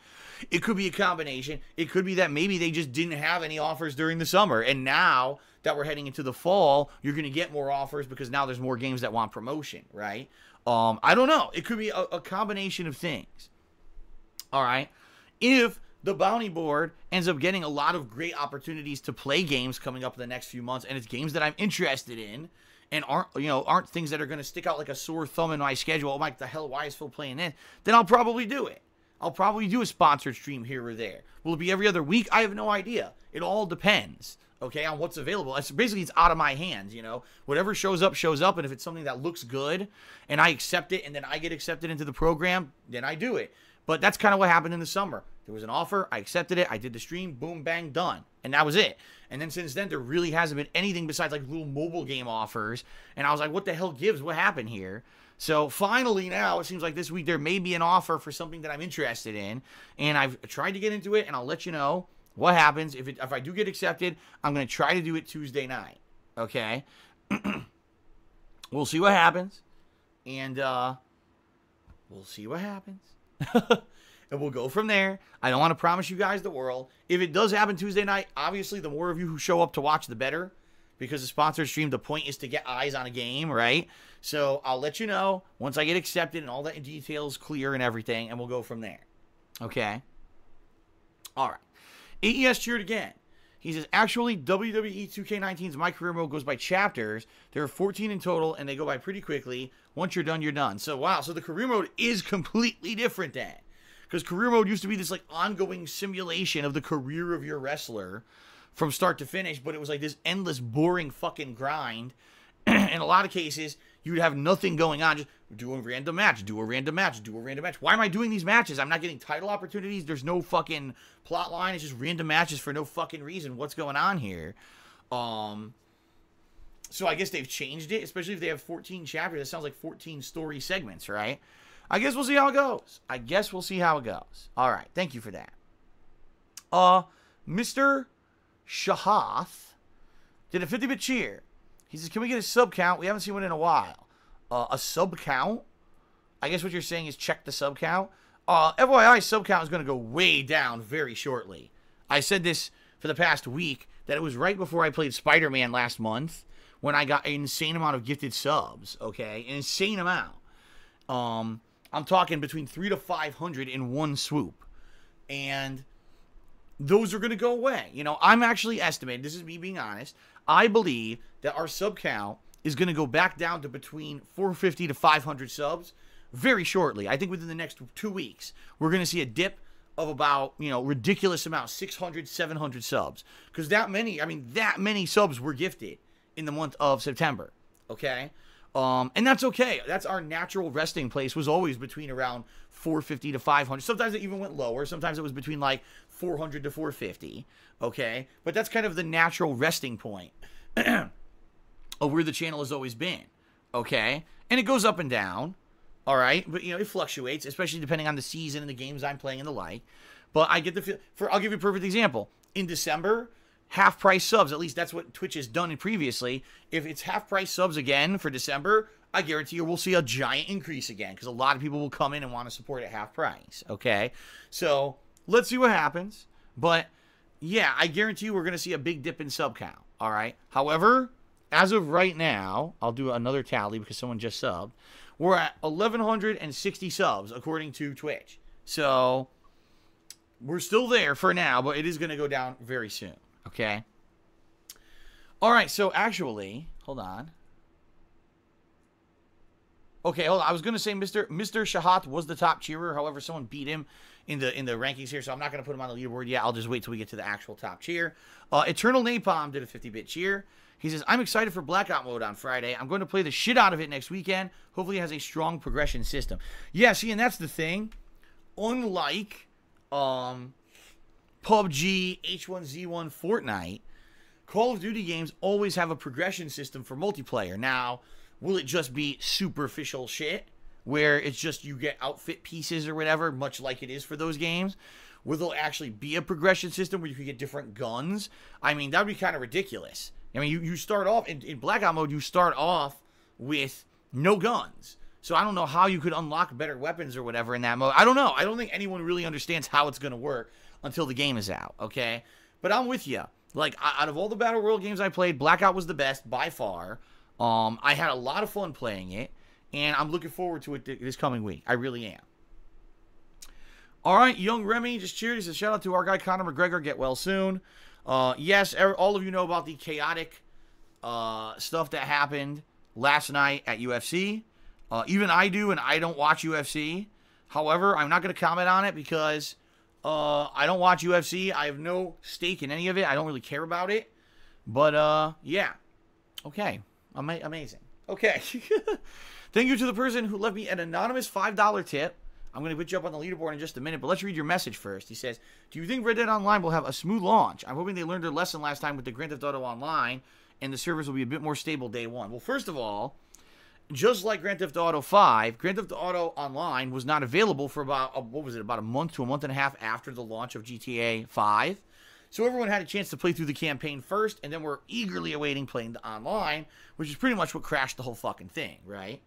It could be a combination. It could be that maybe they just didn't have any offers during the summer, and now that we're heading into the fall, you're going to get more offers because now there's more games that want promotion, right? I don't know. It could be a combination of things. All right. If the bounty board ends up getting a lot of great opportunities to play games coming up in the next few months, and it's games that I'm interested in, and aren't things that are going to stick out like a sore thumb in my schedule. Oh my, the hell, why is Phil playing this? Then I'll probably do it. I'll probably do a sponsored stream here or there. Will it be every other week? I have no idea. It all depends, okay, on what's available. It's out of my hands, you know. Whatever shows up, and if it's something that looks good, and I accept it, and then I get accepted into the program, then I do it. But that's kind of what happened in the summer. There was an offer, I accepted it, I did the stream, boom, bang, done. And that was it. And then since then, there really hasn't been anything besides like little mobile game offers. And I was like, what the hell gives? What happened here? So finally now, it seems like this week there may be an offer for something that I'm interested in. And I've tried to get into it, and I'll let you know what happens. If I do get accepted, I'm going to try to do it Tuesday night. Okay? We'll see what happens. And we'll see what happens. And we'll go from there. I don't want to promise you guys the world. If it does happen Tuesday night, obviously the more of you who show up to watch, the better. Because the sponsored stream, the point is to get eyes on a game, right? So I'll let you know once I get accepted and all the details clear and everything, and we'll go from there. Okay? All right. AES cheered again. He says, actually, WWE 2K19's My Career Mode goes by chapters. There are 14 in total, and they go by pretty quickly. Once you're done, you're done. So, wow. So the career mode is completely different then. Because career mode used to be this like ongoing simulation of the career of your wrestler from start to finish, but it was like this endless, boring fucking grind. In a lot of cases, you would have nothing going on. Just do a random match, do a random match, do a random match. Why am I doing these matches? I'm not getting title opportunities. There's no fucking plot line. It's just random matches for no fucking reason. What's going on here? So I guess they've changed it, especially if they have 14 chapters. That sounds like 14 story segments, right? I guess we'll see how it goes. All right. Thank you for that. Mr. Shahath did a 50-bit cheer. He says, can we get a sub count? We haven't seen one in a while. A sub count? I guess what you're saying is check the sub count. FYI, sub count is going to go way down very shortly. I said this for the past week, that it was right before I played Spider-Man last month when I got an insane amount of gifted subs, okay? An insane amount. I'm talking between 300 to 500 in one swoop. And those are going to go away. You know, I'm actually estimating, this is me being honest, I believe that our sub count is going to go back down to between 450 to 500 subs very shortly. I think within the next 2 weeks, we're going to see a dip of about, you know, ridiculous amount, 600, 700 subs. Because that many subs were gifted in the month of September. Okay? And that's okay. That's our natural resting place, was always between around 450 to 500. Sometimes it even went lower. Sometimes it was between like 400 to 450. Okay? But that's kind of the natural resting point of where the channel has always been. Okay? And it goes up and down. All right? But, you know, it fluctuates, especially depending on the season and the games I'm playing and the like. But I get the feel. I'll give you a perfect example. In December, half-price subs, at least that's what Twitch has done previously. If it's half-price subs again for December, I guarantee you we'll see a giant increase again, because a lot of people will come in and want to support at half price, okay? So, let's see what happens. But, yeah, I guarantee you we're going to see a big dip in sub count, all right? However, as of right now, I'll do another tally because someone just subbed. We're at 1,160 subs, according to Twitch. So, we're still there for now, but it is going to go down very soon. Okay. All right. So actually, hold on. Okay, hold on. I was going to say Mr. Shahat was the top cheerer. However, someone beat him in the rankings here, so I'm not going to put him on the leaderboard yet. I'll just wait till we get to the actual top cheer. Eternal Napalm did a 50-bit cheer. He says, I'm excited for Blackout mode on Friday. I'm going to play the shit out of it next weekend. Hopefully it has a strong progression system. Yeah, see, and that's the thing. Unlike PUBG, H1Z1, Fortnite, Call of Duty games always have a progression system for multiplayer. Now, will it just be superficial shit, where it's just you get outfit pieces or whatever, much like it is for those games? Will there actually be a progression system where you can get different guns? I mean, that would be kind of ridiculous. I mean, you start off, in Blackout mode, you start off with no guns. So I don't know how you could unlock better weapons or whatever in that mode. I don't know. I don't think anyone really understands how it's going to work until the game is out, okay? But I'm with you. Like, out of all the Battle Royale games I played, Blackout was the best by far. I had a lot of fun playing it, and I'm looking forward to it this coming week. I really am. All right, Young Remy just cheered. He says, shout out to our guy Conor McGregor. Get well soon. Yes, all of you know about the chaotic stuff that happened last night at UFC. Even I do, and I don't watch UFC. However, I'm not going to comment on it because I don't watch UFC. I have no stake in any of it. I don't really care about it. But, yeah. Okay. Amazing. Okay. Thank you to the person who left me an anonymous $5 tip. I'm going to put you up on the leaderboard in just a minute, but let's read your message first. He says, do you think Red Dead Online will have a smooth launch? I'm hoping they learned their lesson last time with the Grand Theft Auto Online, and the servers will be a bit more stable day one. Well, first of all, just like Grand Theft Auto 5, Grand Theft Auto Online was not available for about a month to a month and a half after the launch of GTA 5. So everyone had a chance to play through the campaign first, and then we're eagerly awaiting playing the online, which is pretty much what crashed the whole fucking thing, right?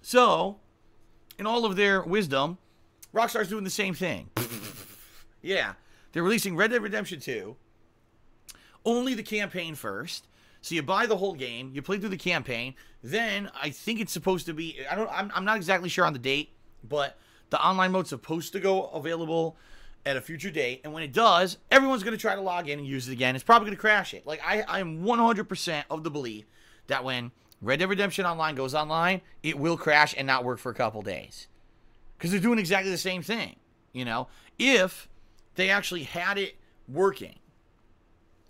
So, in all of their wisdom, Rockstar's doing the same thing. Yeah, they're releasing Red Dead Redemption 2, only the campaign first. So you buy the whole game, you play through the campaign, then I think it's supposed to be, I'm not exactly sure on the date, but the online mode's supposed to go available at a future date, and when it does, everyone's going to try to log in and use it again. It's probably going to crash it. Like, I am 100% of the belief that when Red Dead Redemption Online goes online, it will crash and not work for a couple days. Because they're doing exactly the same thing, you know? If they actually had it working,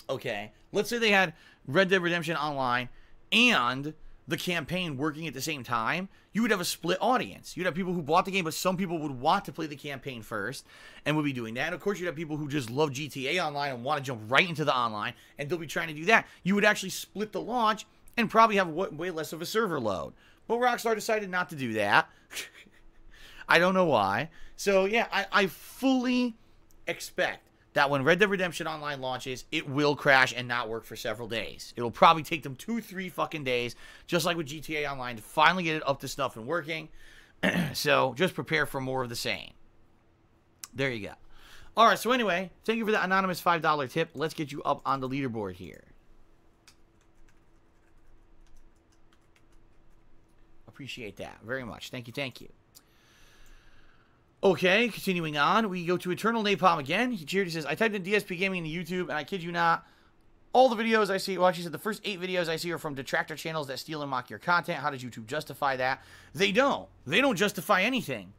okay, let's say they had Red Dead Redemption Online and the campaign working at the same time, you would have a split audience. You'd have people who bought the game, but some people would want to play the campaign first and would be doing that. And of course, you'd have people who just love GTA Online and want to jump right into the online, and they'll be trying to do that. You would actually split the launch and probably have way less of a server load. But Rockstar decided not to do that. I don't know why. So, yeah, I fully expect that when Red Dead Redemption Online launches, it will crash and not work for several days. It'll probably take them 2-3 fucking days, just like with GTA Online, to finally get it up to snuff and working. So, just prepare for more of the same. There you go. All right, so anyway, thank you for that anonymous $5 tip. Let's get you up on the leaderboard here. Appreciate that very much. Thank you, thank you. Okay, continuing on, we go to Eternal Napalm again. He cheered. He says, I typed in DSPGaming into YouTube, and I kid you not, all the videos I see, well, she said the first 8 videos I see are from detractor channels that steal and mock your content. How does YouTube justify that? They don't. They don't justify anything.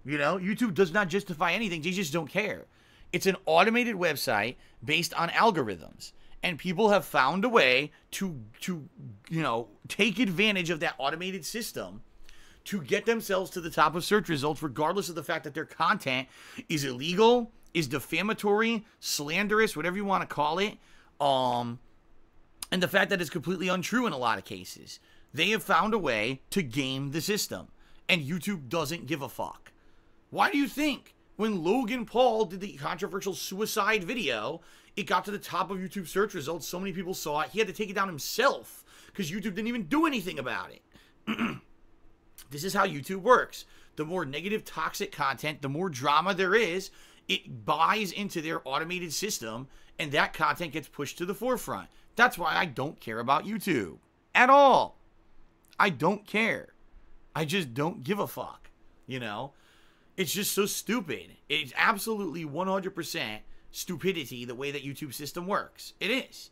You know, YouTube does not justify anything. They just don't care. It's an automated website based on algorithms. And people have found a way to you know, take advantage of that automated system to get themselves to the top of search results, regardless of the fact that their content is illegal, is defamatory, slanderous, whatever you want to call it, and the fact that it's completely untrue in a lot of cases. They have found a way to game the system, and YouTube doesn't give a fuck. Why do you think when Logan Paul did the controversial suicide video, it got to the top of YouTube search results, so many people saw it, he had to take it down himself because YouTube didn't even do anything about it. This is how YouTube works. The more negative, toxic content, the more drama there is, it buys into their automated system, and that content gets pushed to the forefront. That's why I don't care about YouTube. At all. I don't care. I just don't give a fuck. You know? It's just so stupid. It's absolutely 100% stupidity the way that YouTube system works. It is.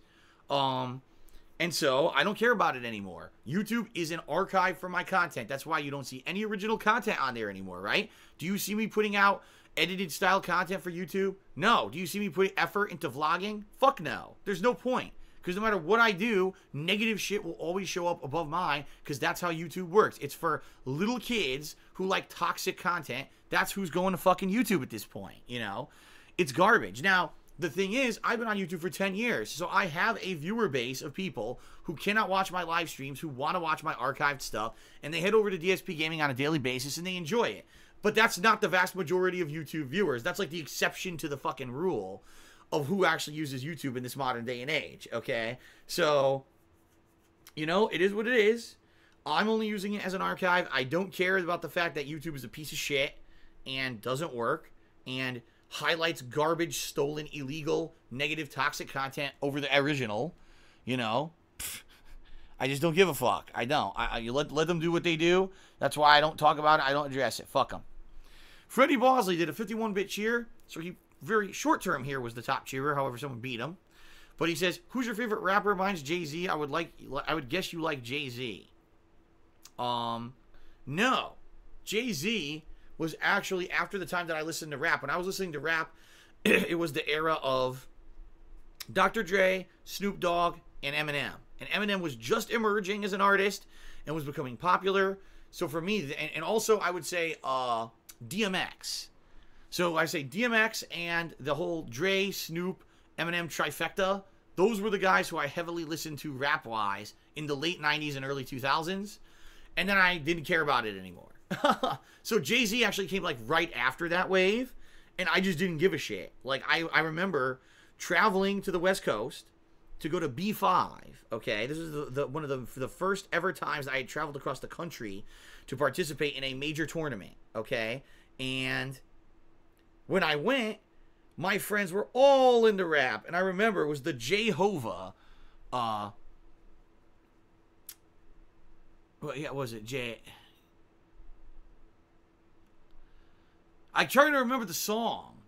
And so I don't care about it anymore. YouTube is an archive for my content. That's why you don't see any original content on there anymore, right? Do you see me putting out edited style content for YouTube? No. Do you see me putting effort into vlogging? Fuck no. There's no point. Because no matter what I do, negative shit will always show up above mine, because that's how YouTube works. It's for little kids who like toxic content. That's who's going to fucking YouTube at this point, you know? It's garbage. Now, the thing is, I've been on YouTube for 10 years, so I have a viewer base of people who cannot watch my live streams, who want to watch my archived stuff, and they head over to DSPGaming on a daily basis, and they enjoy it. But that's not the vast majority of YouTube viewers. That's like the exception to the fucking rule of who actually uses YouTube in this modern day and age, okay? So, you know, it is what it is. I'm only using it as an archive. I don't care about the fact that YouTube is a piece of shit and doesn't work and highlights garbage, stolen, illegal, negative, toxic content over the original, you know? I just don't give a fuck. I don't. You let them do what they do. That's why I don't talk about it. I don't address it. Fuck them. Freddie Bosley did a 51-bit cheer, so he very short term here was the top cheerer. However, someone beat him. But he says, "Who's your favorite rapper?" Mine's Jay-Z. I would guess you like Jay-Z. No, Jay-Z was actually after the time that I listened to rap. When I was listening to rap, it was the era of Dr. Dre, Snoop Dogg, and Eminem. And Eminem was just emerging as an artist and was becoming popular. So for me, and also I would say DMX. So I say DMX and the whole Dre, Snoop, Eminem trifecta. Those were the guys who I heavily listened to rap-wise in the late 90s and early 2000s. And then I didn't care about it anymore. So Jay-Z actually came like right after that wave. And I just didn't give a shit. Like I remember traveling to the West Coast to go to B5. Okay, this is one of the first ever times I had traveled across the country to participate in a major tournament. Okay, and when I went, my friends were all into rap, and I remember it was the Jehovah. What was it? I'm trying to remember the song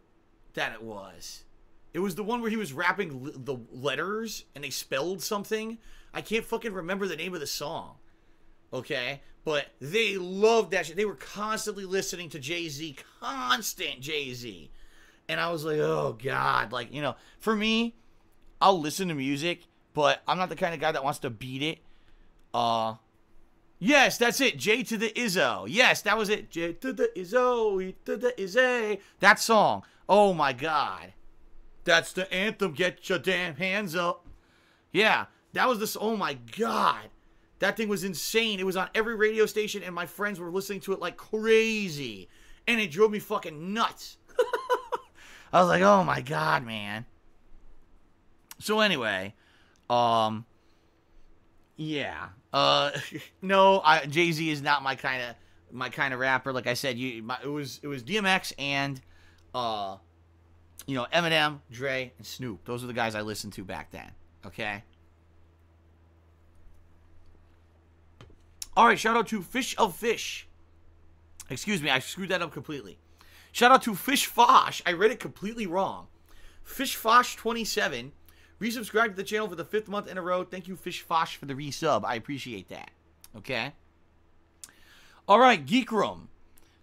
that it was. It was the one where he was rapping the letters and they spelled something. I can't fucking remember the name of the song. Okay? But they loved that shit. They were constantly listening to Jay-Z. Constant Jay-Z. And I was like, oh, God. Like, you know, for me, I'll listen to music, but I'm not the kind of guy that wants to beat it. Yes, that's it. J to the Izzo. Yes, that was it. J to the Izzo. E to the Izzy. That song. Oh, my God. That's the anthem. Get your damn hands up. Yeah, that was this. Oh, my God. That thing was insane. It was on every radio station, and my friends were listening to it like crazy. And it drove me fucking nuts. I was like, oh, my God, man. So, anyway. Yeah. No, Jay-Z is not my kind of rapper. Like I said, it was DMX and, you know, Eminem, Dre, and Snoop. Those are the guys I listened to back then. Okay? Alright, shout out to Fish of Fish. Excuse me, I screwed that up completely. Shout out to Fish Fosh. I read it completely wrong. Fish Fosh 27. Resubscribe to the channel for the 5th month in a row. Thank you, Fish Fosh, for the resub. I appreciate that. Okay? Alright, Geek Room.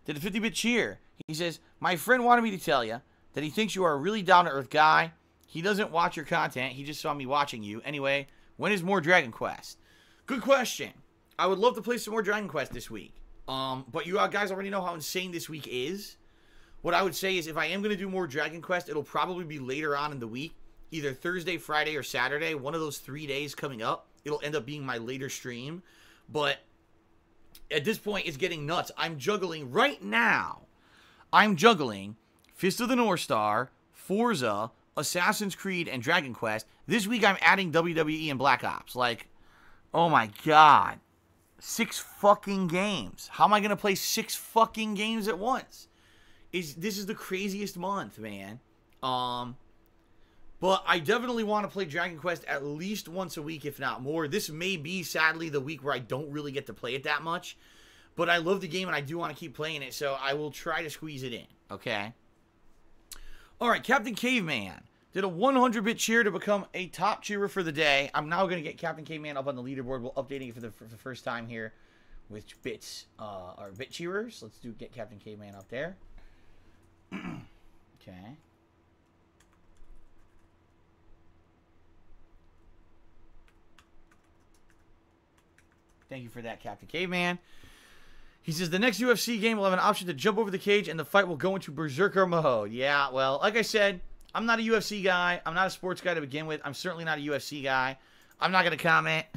Did a 50-bit cheer. He says, my friend wanted me to tell you that he thinks you are a really down-to-earth guy. He doesn't watch your content. He just saw me watching you. Anyway, when is more Dragon Quest? Good question. I would love to play some more Dragon Quest this week. But you guys already know how insane this week is. What I would say is if I am going to do more Dragon Quest, it'll probably be later on in the week. Either Thursday, Friday, or Saturday. One of those 3 days coming up. It'll end up being my later stream. But at this point, it's getting nuts. I'm juggling right now. I'm juggling Fist of the North Star, Forza, Assassin's Creed, and Dragon Quest. This week, I'm adding WWE and Black Ops. Like, oh my God. 6 fucking games. How am I going to play 6 fucking games at once? This is the craziest month, man. But I definitely want to play Dragon Quest at least once a week, if not more. This may be, sadly, the week where I don't really get to play it that much. But I love the game, and I do want to keep playing it, so I will try to squeeze it in, okay? Alright, Captain Caveman. Did a 100-bit cheer to become a top cheerer for the day. I'm now going to get Captain K-Man up on the leaderboard. We're updating it for the first time here with bits, or bit cheerers. Let's get Captain K-Man up there. Okay. Thank you for that, Captain Caveman. He says, the next UFC game will have an option to jump over the cage and the fight will go into Berserker mode. Yeah, well, like I said, I'm not a UFC guy. I'm not a sports guy to begin with. I'm certainly not a UFC guy. I'm not going to comment.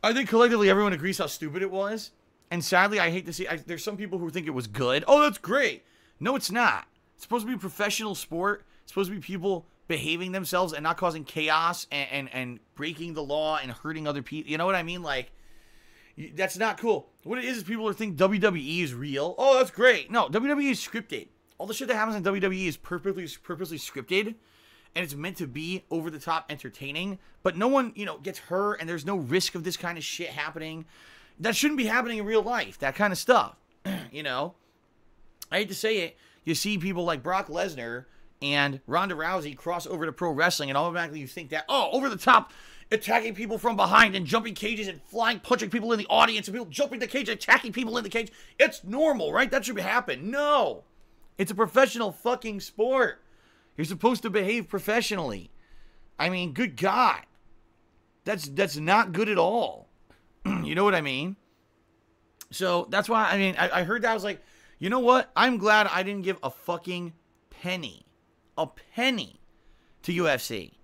I think collectively everyone agrees how stupid it was. And sadly, I hate to see, there's some people who think it was good. Oh, that's great. No, it's not. It's supposed to be a professional sport. It's supposed to be people behaving themselves and not causing chaos and breaking the law and hurting other people. You know what I mean? Like, that's not cool. What it is people are thinking WWE is real. Oh, that's great. No, WWE is scripted. All the shit that happens in WWE is purposely scripted, and it's meant to be over-the-top entertaining, but no one, gets hurt, and there's no risk of this kind of shit happening. That shouldn't be happening in real life, that kind of stuff, I hate to say it, you see people like Brock Lesnar and Ronda Rousey cross over to pro wrestling, and automatically you think that, oh, over-the-top, attacking people from behind and jumping cages and flying, punching people in the audience, and people jumping the cage, attacking people in the cage, it's normal, right? That should happen. No! It's a professional fucking sport. You're supposed to behave professionally. I mean, good God. That's not good at all. You know what I mean? So, that's why, I heard that, I was like, you know what? I'm glad I didn't give a fucking penny. A penny to UFC.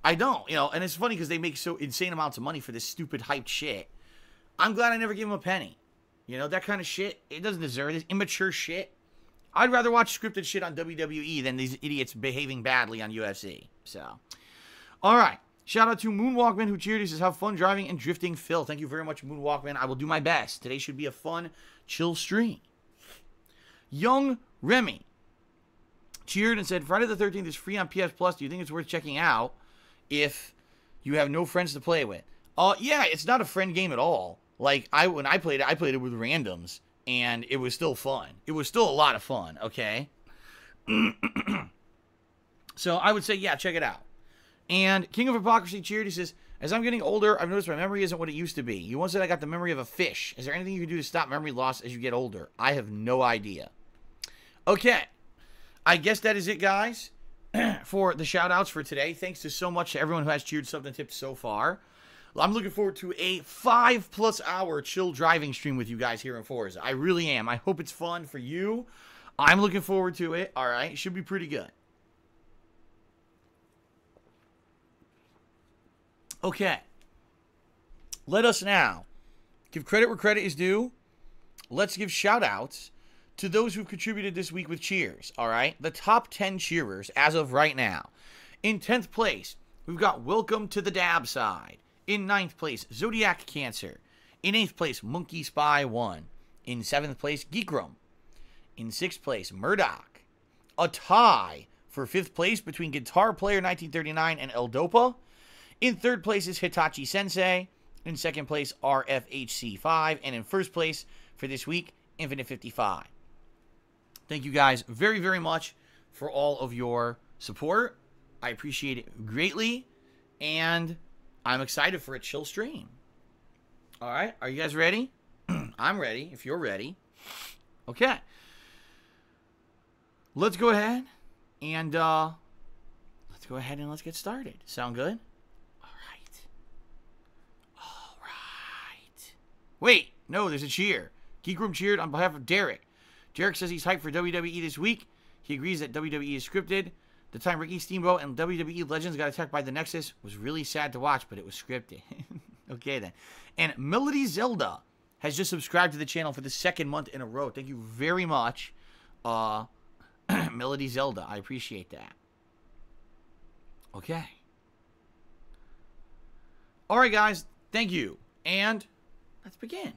I don't, and it's funny because they make so insane amounts of money for this stupid hyped shit. I'm glad I never gave them a penny. That kind of shit, it doesn't deserve this immature shit. I'd rather watch scripted shit on WWE than these idiots behaving badly on UFC. So, all right. Shout out to Moonwalkman who cheered. He says, have fun driving and drifting, Phil. Thank you very much, Moonwalkman. I will do my best. Today should be a fun, chill stream. Young Remy cheered and said, Friday the 13th is free on PS Plus. Do you think it's worth checking out if you have no friends to play with? Yeah, it's not a friend game at all. Like, when I played it with randoms. And it was still fun. It was still a lot of fun, okay? So I would say, yeah, check it out. And King of Hypocrisy cheered. He says, as I'm getting older, I've noticed my memory isn't what it used to be. You once said I got the memory of a fish. Is there anything you can do to stop memory loss as you get older? I have no idea. Okay. I guess that is it, guys, for the shout-outs for today. Thanks so much to everyone who has cheered, subbed, and tipped so far. I'm looking forward to a 5+ hour chill driving stream with you guys here in Forza. I really am. I hope it's fun for you. I'm looking forward to it. All right. It should be pretty good. Okay. Let us now give credit where credit is due. Let's give shout-outs to those who've contributed this week with cheers. All right. The top 10 cheerers as of right now. In 10th place, we've got Welcome to the Dab Side. In 9th place, Zodiac Cancer. In 8th place, Monkey Spy 1. In 7th place, Geekrum. In 6th place, Murdoch. A tie for 5th place between Guitar Player 1939 and Eldopa. In 3rd place is Hitachi Sensei. In 2nd place, RFHC5. And in 1st place for this week, Infinite 55. Thank you guys very, very much for all of your support. I appreciate it greatly. And I'm excited for a chill stream. All right. Are you guys ready? I'm ready, if you're ready. Okay. Let's go ahead and let's get started. Sound good? All right. All right. Wait. No, there's a cheer. Geek Room cheered on behalf of Derek. Derek says he's hyped for WWE this week. He agrees that WWE is scripted. The time Ricky Steamboat and WWE Legends got attacked by the Nexus was really sad to watch, but it was scripted. Okay, then. And Melody Zelda has just subscribed to the channel for the 2nd month in a row. Thank you very much, Melody Zelda. I appreciate that. Okay. All right, guys. Thank you. And let's begin.